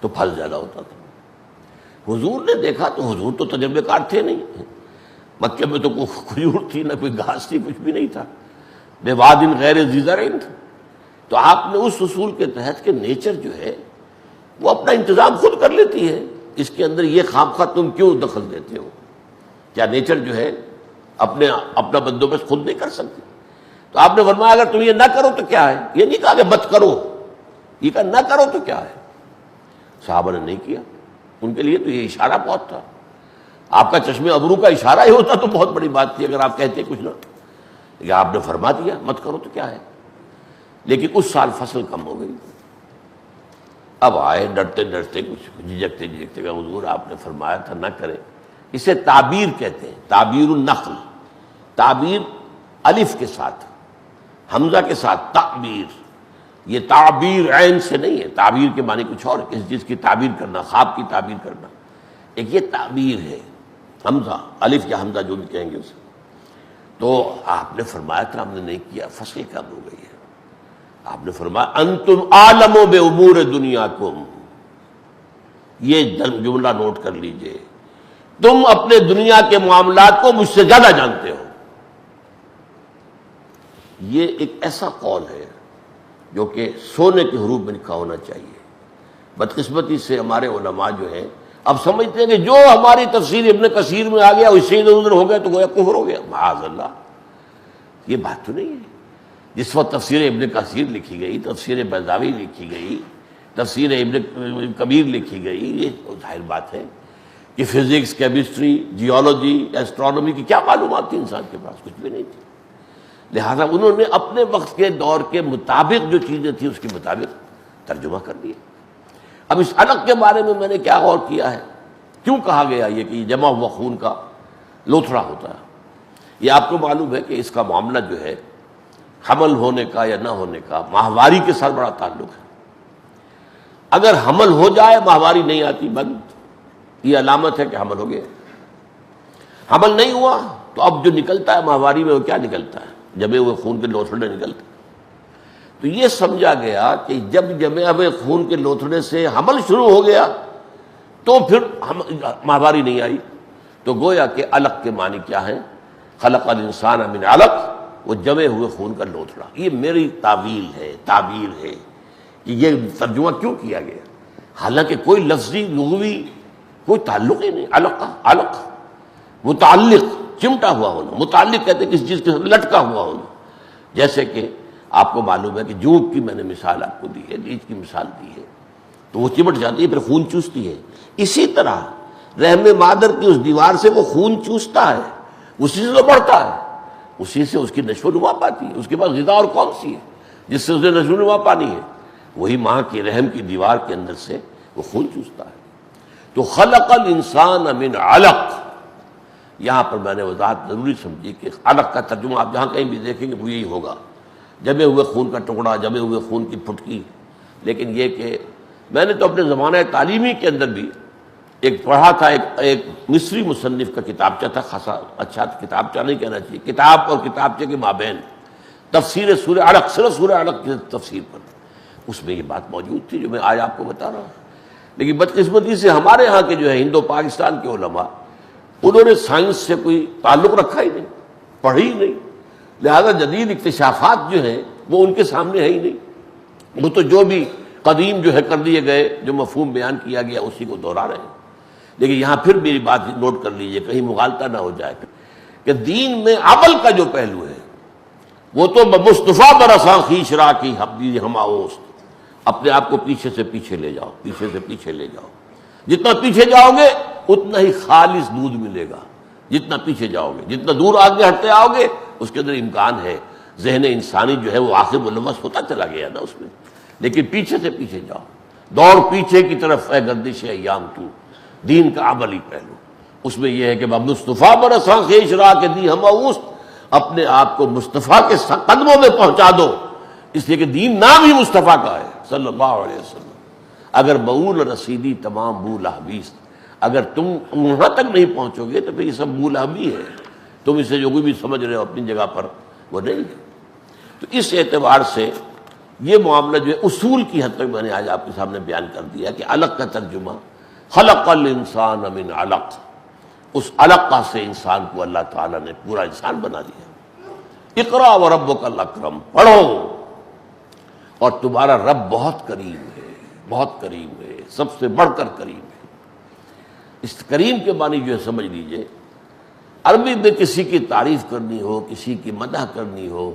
تو پھل زیادہ ہوتا تھا. حضور نے دیکھا تو حضور تو تجربے کار تھے نہیں، مکے میں تو کوئی کھجور تھی نہ کوئی گھاس تھی، کچھ بھی نہیں تھا، بے وادٍ غیر ذی زرع تھا. تو آپ نے اس اصول کے تحت کہ نیچر جو ہے وہ اپنا انتظام خود کر لیتی ہے، اس کے اندر یہ خواہ تم کیوں دخل دیتے ہو؟ کیا نیچر جو ہے اپنا بندوبست خود نہیں کر سکتی؟ تو آپ نے فرمایا اگر تم یہ نہ کرو تو کیا ہے. یہ نہیں کہا کہ مت کرو، یہ کہا نہ کرو تو کیا ہے. صحابہ نے نہیں کیا، ان کے لیے تو یہ اشارہ بہت تھا. آپ کا چشمے ابرو کا اشارہ ہی ہوتا تو بہت بڑی بات تھی اگر آپ کہتے کچھ نہ، لیکن آپ نے فرما دیا مت کرو تو کیا ہے. لیکن اس سال فصل کم ہو گئی. اب آئے ڈرتے ڈرتے، کچھ جھجکتے کہ حضور آپ نے فرمایا تھا نہ کرے، اسے تعبیر کہتے ہیں، تعبیر النقل، تعبیر الف کے ساتھ، حمزہ کے ساتھ تعبیر. یہ تعبیر عین سے نہیں ہے، تعبیر کے معنی کچھ اور ہے، کسی چیز کی تعبیر کرنا، خواب کی تعبیر کرنا. ایک یہ تعبیر ہے، حمزہ الف یا حمزہ جو بھی کہیں گے اسے. تو آپ نے فرمایا تھا ہم نے نہیں کیا، فصل کم ہو گئی ہے. آپ نے فرمایا انتم عالم بامور دنیاکم، یہ جملہ نوٹ کر لیجئے، تم اپنے دنیا کے معاملات کو مجھ سے زیادہ جانتے ہو. یہ ایک ایسا قول ہے جو کہ سونے کے حروف میں لکھا ہونا چاہیے. بدقسمتی سے ہمارے علماء جو ہیں اب سمجھتے ہیں کہ جو ہماری تفسیر ابن کثیر میں آ گیا ویسے ادھر ادھر ہو گیا تو گویا کفر ہو گیا. معاذ اللہ، یہ بات تو نہیں ہے. جس وقت تفسیر ابن کثیر لکھی گئی، تفسیر بیضاوی لکھی گئی، تفسیر ابن کبیر لکھی گئی، یہ ظاہر بات ہے کہ فزکس، کیمسٹری، جیولوجی، ایسٹرونومی کی کیا معلومات تھی انسان کے پاس؟ کچھ بھی نہیں تھی. لہذا انہوں نے اپنے وقت کے دور کے مطابق جو چیزیں تھیں اس کے مطابق ترجمہ کر دیا. اب اس علق کے بارے میں نے کیا غور کیا ہے، کیوں کہا گیا یہ کہ جمع ہوا خون کا لوتھڑا ہوتا ہے. یہ آپ کو معلوم ہے کہ اس کا معاملہ جو ہے حمل ہونے کا یا نہ ہونے کا ماہواری کے ساتھ بڑا تعلق ہے. اگر حمل ہو جائے ماہواری نہیں آتی، بند، یہ علامت ہے کہ حمل ہو گیا. حمل نہیں ہوا تو اب جو نکلتا ہے ماہواری میں وہ کیا نکلتا ہے؟ جمے ہوئے خون کے لوتھڑے نکلتے. تو یہ سمجھا گیا کہ جب جمے ہوئے خون کے لوتھڑے سے حمل شروع ہو گیا تو پھر ماہواری نہیں آئی. تو گویا کہ علق کے معنی کیا ہے؟ خلق الانسان من علق، وہ جمے ہوئے خون کا لوتھڑا. یہ میری تعویل ہے، تعبیر ہے کہ یہ ترجمہ کیوں کیا گیا، حالانکہ کوئی لفظی لغوی کوئی تعلق ہی نہیں. علق متعلق، چمٹا ہوا ہونا. متعلق کہتے ہیں کسی چیز کے ساتھ لٹکا ہوا ہونا. جیسے کہ آپ کو معلوم ہے کہ جوک کی میں نے مثال آپ کو دی ہے، لیچ کی مثال دی ہے، تو وہ چمٹ جاتی ہے پھر خون چوستی ہے. اسی طرح رحم مادر کی اس دیوار سے وہ خون چوستا ہے، اسی سے تو بڑھتا ہے، اسی سے اس کی نشو و نما پاتی ہے. اس کے پاس غذا اور کون سی ہے جس سے اسے نشو و نما پانی ہے؟ وہی ماں کی رحم کی دیوار کے اندر سے وہ خون چوستا ہے. تو خلق الانسان من علق، یہاں پر میں نے وضاحت ضروری سمجھی کہ علق کا ترجمہ آپ جہاں کہیں بھی دیکھیں گے وہ یہی ہوگا، جمے ہوئے خون کا ٹکڑا، جمے ہوئے خون کی پھٹکی. لیکن یہ کہ میں نے تو اپنے زمانہ تعلیمی کے اندر بھی ایک پڑھا تھا، ایک مصری مصنف کا کتابچہ تھا، خاصا اچھا کتابچہ نہیں کہنا چاہیے، کتاب اور کتابچے کے مابین تفسیر سورہ علق، صرف سورہ علق کی تفسیر پر. اس میں یہ بات موجود تھی جو میں آج آپ کو بتا رہا ہوں. لیکن بدقسمتی سے ہمارے ہاں کے جو ہے ہند و پاکستان کے علماء، انہوں نے سائنس سے کوئی تعلق رکھا ہی نہیں، پڑھی ہی نہیں. لہذا جدید اکتشافات جو ہیں وہ ان کے سامنے ہے ہی نہیں. وہ تو جو بھی قدیم جو ہے کر دیے گئے، جو مفہوم بیان کیا گیا اسی کو دوہرا رہے ہیں. لیکن یہاں پھر میری بات نوٹ کر لیجئے، کہیں مغالطہ نہ ہو جائے کہ دین میں عمل کا جو پہلو ہے وہ تو مصطفیٰ برساں خیش را کی حبی ہماوست، اپنے آپ کو پیچھے سے پیچھے لے جاؤ، پیچھے سے پیچھے لے جاؤ. جتنا پیچھے جاؤ گے اتنا ہی خالص دودھ ملے گا. جتنا پیچھے جاؤ گے، جتنا دور آگے ہٹتے آؤ گے، اس کے اندر امکان ہے ذہن انسانی جو ہے وہ آخر ملوث ہوتا چلا گیا نا اس میں. لیکن پیچھے سے پیچھے جاؤ، دوڑ پیچھے کی طرف ہے گردش ایام تو. دین کا عملی پہلو اس میں یہ ہے کہ مصطفیٰ برساں خیش را کے دی ہم اوست، اپنے آپ کو مصطفیٰ کے قدموں میں پہنچا دو. اس لیے کہ دین نام ہی مصطفیٰ کا ہے صلی اللہ علیہ وسلم. اگر بول رسیدی تمام بو لہبیست، اگر تم وہاں تک نہیں پہنچو گے تو پھر یہ سب بو لہبی ہے. تم اسے جو کوئی بھی سمجھ رہے ہو اپنی جگہ پر وہ نہیں ہے. تو اس اعتبار سے یہ معاملہ جو ہے اصول کی حد تک میں نے آج آپ کے سامنے بیان کر دیا کہ علق کا ترجمہ خلق الانسان من علق، اس علقہ سے انسان کو اللہ تعالیٰ نے پورا انسان بنا دیا. اقرا وربک الاکرم، پڑھو اور تمہارا رب بہت کریم ہے، بہت کریم ہے، سب سے بڑھ کر کریم ہے. اس کریم کے معنی جو ہے سمجھ لیجئے، عربی میں کسی کی تعریف کرنی ہو، کسی کی مدح کرنی ہو،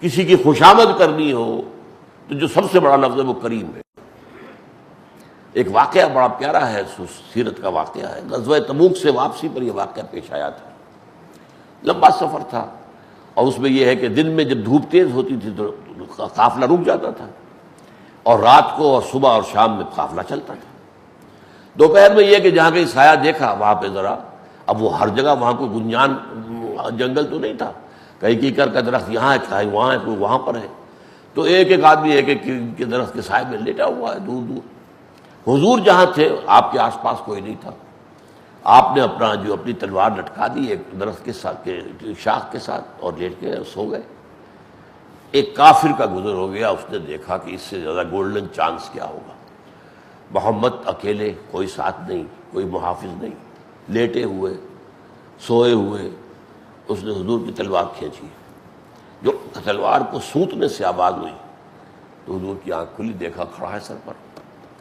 کسی کی خوشامد کرنی ہو تو جو سب سے بڑا لفظ ہے وہ کریم ہے. ایک واقعہ بڑا پیارا ہے، سیرت کا واقعہ ہے. غزوہ تبوک سے واپسی پر یہ واقعہ پیش آیا تھا. لمبا سفر تھا اور اس میں یہ ہے کہ دن میں جب دھوپ تیز ہوتی تھی تو قافلہ رک جاتا تھا، اور رات کو اور صبح اور شام میں قافلہ چلتا تھا. دوپہر میں یہ کہ جہاں کہیں سایہ دیکھا وہاں پہ ذرا اب وہ ہر جگہ وہاں کوئی گنجان جنگل تو نہیں تھا، کہیں کیکر کا درخت یہاں ہے، کہیں وہاں ہے، کوئی وہاں پر ہے، تو ایک ایک آدمی ایک ایک کے درخت کے سائے میں لیٹا ہوا ہے دور دور۔ حضور جہاں تھے آپ کے آس پاس کوئی نہیں تھا، آپ نے اپنی تلوار لٹکا دی ایک درخت کے ساتھ شاخ کے ساتھ اور لیٹ کے سو گئے۔ ایک کافر کا گزر ہو گیا، اس نے دیکھا کہ اس سے زیادہ گولڈن چانس کیا ہوگا، محمد اکیلے، کوئی ساتھ نہیں، کوئی محافظ نہیں، لیٹے ہوئے، سوئے ہوئے۔ اس نے حضور کی تلوار کھینچی، جو تلوار کو سوتنے سے آواز ہوئی تو حضور کی آنکھ کھلی، دیکھا کھڑا ہے سر پر،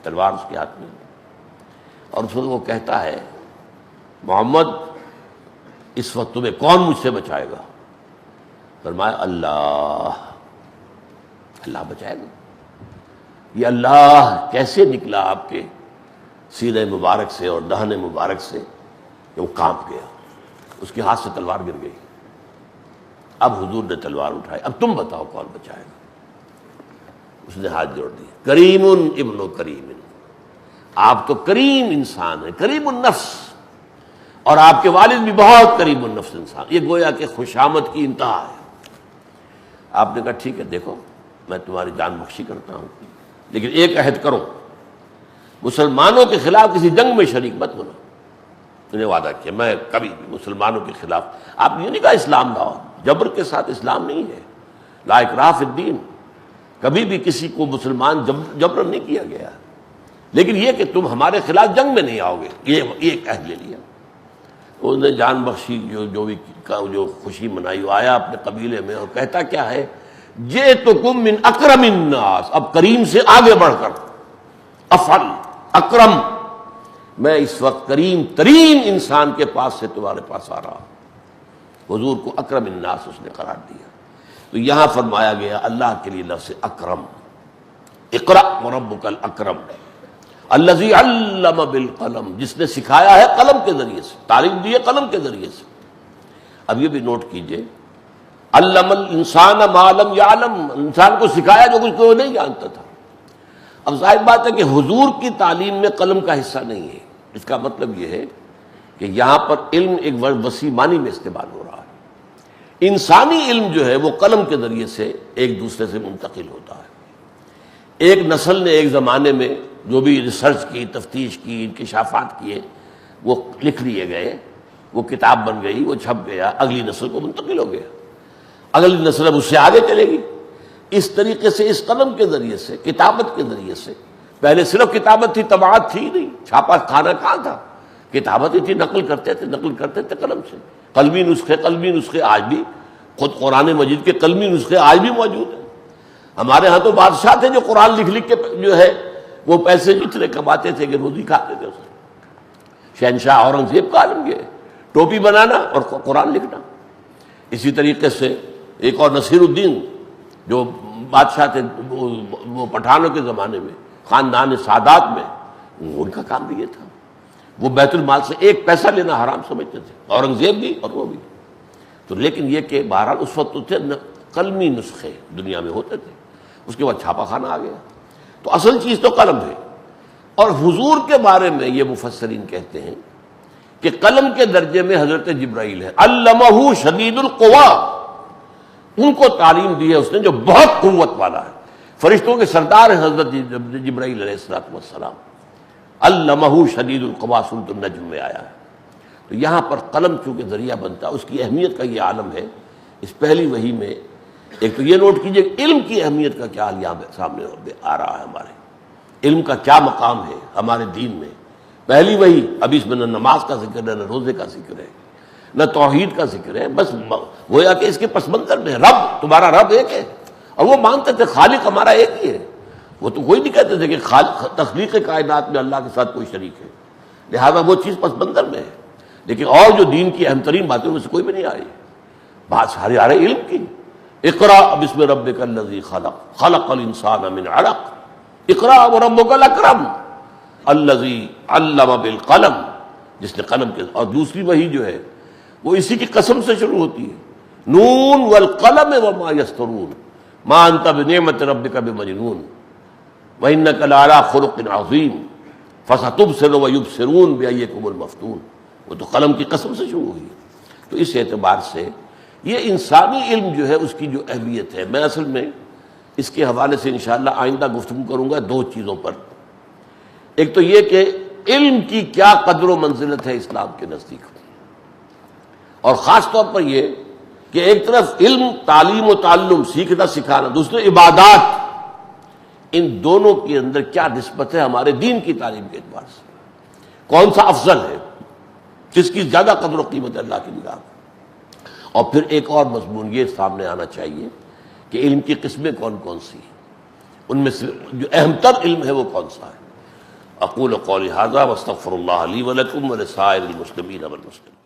تلوار اس کے ہاتھ میں، اور اس وقت وہ کہتا ہے محمد اس وقت تمہیں کون مجھ سے بچائے گا؟ فرمایا اللہ، اللہ بچائے گا۔ یہ اللہ کیسے نکلا آپ کے سینے مبارک سے اور دہن مبارک سے کہ وہ کانپ گیا، اس کے ہاتھ سے تلوار گر گئی۔ اب حضور نے تلوار اٹھائی، اب تم بتاؤ کون بچائے گا؟ اس نے ہاتھ جوڑ دی، کریم ابن کریم، آپ تو کریم انسان ہیں، کریم النفس، اور آپ کے والد بھی بہت کریم النفس انسان، یہ گویا کہ خوشامد کی انتہا ہے۔ آپ نے کہا ٹھیک ہے، دیکھو میں تمہاری جان بخشی کرتا ہوں، لیکن ایک عہد کرو، مسلمانوں کے خلاف کسی جنگ میں شریک مت ہونا۔ انہیں وعدہ کیا میں کبھی بھی مسلمانوں کے خلاف، آپ نے یہ نہیں کہا اسلام لاؤ، جبر کے ساتھ اسلام نہیں ہے، لا اکراہ فی الدین، کبھی بھی کسی کو مسلمان جبر نہیں کیا گیا، لیکن یہ کہ تم ہمارے خلاف جنگ میں نہیں آؤ گے، یہ ایک عہد لے لیا۔ اس نے جان بخشی، جو خوشی منائی، وہ آیا اپنے قبیلے میں اور کہتا کیا ہے، جئتکم من اکرم الناس، اب کریم سے آگے بڑھ کر، افعل اکرم، میں اس وقت کریم ترین انسان کے پاس سے تمہارے پاس آ رہا ہوں۔ حضور کو اکرم الناس اس نے قرار دیا۔ تو یہاں فرمایا گیا اللہ کے لیے لفظ اکرم، اقرأ وربک الاکرم، الذی علم بالقلم، جس نے سکھایا ہے قلم کے ذریعے سے، تعلیم دی ہے قلم کے ذریعے سے۔ اب یہ بھی نوٹ کیجئے، علم الانسان ما لم یعلم، انسان کو سکھایا جو کچھ وہ نہیں جانتا تھا۔ اب ظاہر بات ہے کہ حضور کی تعلیم میں قلم کا حصہ نہیں ہے، اس کا مطلب یہ ہے کہ یہاں پر علم ایک وسیع معنی میں استعمال ہو رہا ہے۔ انسانی علم جو ہے وہ قلم کے ذریعے سے ایک دوسرے سے منتقل ہوتا ہے۔ ایک نسل نے ایک زمانے میں جو بھی ریسرچ کی، تفتیش کی، انکشافات کیے، وہ لکھ لیے گئے، وہ کتاب بن گئی، وہ چھپ گیا، اگلی نسل کو منتقل ہو گیا، اگلی نسل اب اس سے آگے چلے گی۔ اس طریقے سے اس قلم کے ذریعے سے، کتابت کے ذریعے سے، پہلے صرف کتابت تھی، طباعت تھی نہیں، چھاپا کھانا کہاں تھا، کتابت ہی تھی، نقل کرتے تھے قلم سے، قلمی نسخے آج بھی، خود قرآن مجید کے قلمی نسخے آج بھی موجود ہیں۔ ہمارے ہاں تو بادشاہ تھے جو قرآن لکھ کے جو ہے وہ پیسے اتنے کماتے تھے کہ روزی کھاتے تھے اسے۔ شہنشاہ اورنگزیب کا عالم یہ ہے، ٹوپی بنانا اور قرآن لکھنا۔ اسی طریقے سے ایک اور نصیر الدین جو بادشاہ تھے وہ پٹھانوں کے زمانے میں، خاندان سادات میں، ان کا کام بھی یہ تھا، وہ بیت المال سے ایک پیسہ لینا حرام سمجھتے تھے، اورنگزیب بھی اور وہ بھی۔ تو لیکن یہ کہ بہرحال اس وقت تو تھے قلمی نسخے دنیا میں ہوتے تھے، اس کے بعد چھاپا خانہ آ گیا، تو اصل چیز تو قلم ہے۔ اور حضور کے بارے میں یہ مفسرین کہتے ہیں کہ قلم کے درجے میں حضرت جبرائیل ہے، علمہ شدید القوا، ان کو تعلیم دی ہے اس نے جو بہت قوت والا ہے، فرشتوں کے سردار ہیں حضرت جبرائیل علیہ السلام۔ علمہ شدید القوا سورۃ النجم میں آیا ہے۔ تو یہاں پر قلم چونکہ ذریعہ بنتا ہے، اس کی اہمیت کا یہ عالم ہے۔ اس پہلی وحی میں ایک تو یہ نوٹ کیجئے علم کی اہمیت کا کیا حال یہاں سامنے آ رہا ہے، ہمارے علم کا کیا مقام ہے ہمارے دین میں۔ پہلی وحی، ابھی اس میں نہ نماز کا ذکر ہے، نہ روزے کا ذکر ہے، نہ توحید کا ذکر ہے، بس گویا کہ اس کے پس منظر میں رب، تمہارا رب ایک ہے، اور وہ مانتے تھے خالق ہمارا ایک ہی ہے۔ وہ تو کوئی نہیں کہتے تھے کہ تخلیق کائنات میں اللہ کے ساتھ کوئی شریک ہے، لہذا وہ چیز پس منظر میں ہے۔ لیکن اور جو دین کی اہم ترین باتیں ان میں سے کوئی بھی نہیں آئی، بات ساری آ رہی علم کی۔ اقرأ بسم ربک الذی خلق، خلق الانسان من علق، اقرأ وربک الاکرم الذی علم بالقلم، جس نے قلم کے، اور دوسری وحی جو ہے وہ اسی کی قسم سے شروع ہوتی ہے، نون والقلم وما یسطرون ما انت بنعمت ربک بمجنون وانک لعلی خلق عظیم فستبصر ویبصرون بأیکم المفتون۔ وہ تو قلم کی قسم سے شروع ہوئی. تو اس اعتبار سے یہ انسانی علم جو ہے اس کی جو اہمیت ہے، میں اصل میں اس کے حوالے سے انشاءاللہ آئندہ گفتگو کروں گا دو چیزوں پر. ایک تو یہ کہ علم کی کیا قدر و منزلت ہے اسلام کے نزدیک، اور خاص طور پر یہ کہ ایک طرف علم، تعلیم و تعلم، سیکھنا سکھانا، دوسرے عبادات، ان دونوں کے اندر کیا نسبت ہے ہمارے دین کی تعلیم کے اعتبار سے، کون سا افضل ہے، کس کی زیادہ قدر و قیمت ہے اللہ کی نگاہ میں. اور پھر ایک اور مضمون یہ سامنے آنا چاہیے کہ علم کی قسمیں کون کون سی ہیں، ان میں سے جو اہم تر علم ہے وہ کون سا ہے. اقول قولی ھذا واستغفر اللہ لی ولکم ولسائر المسلمین والمسلمات.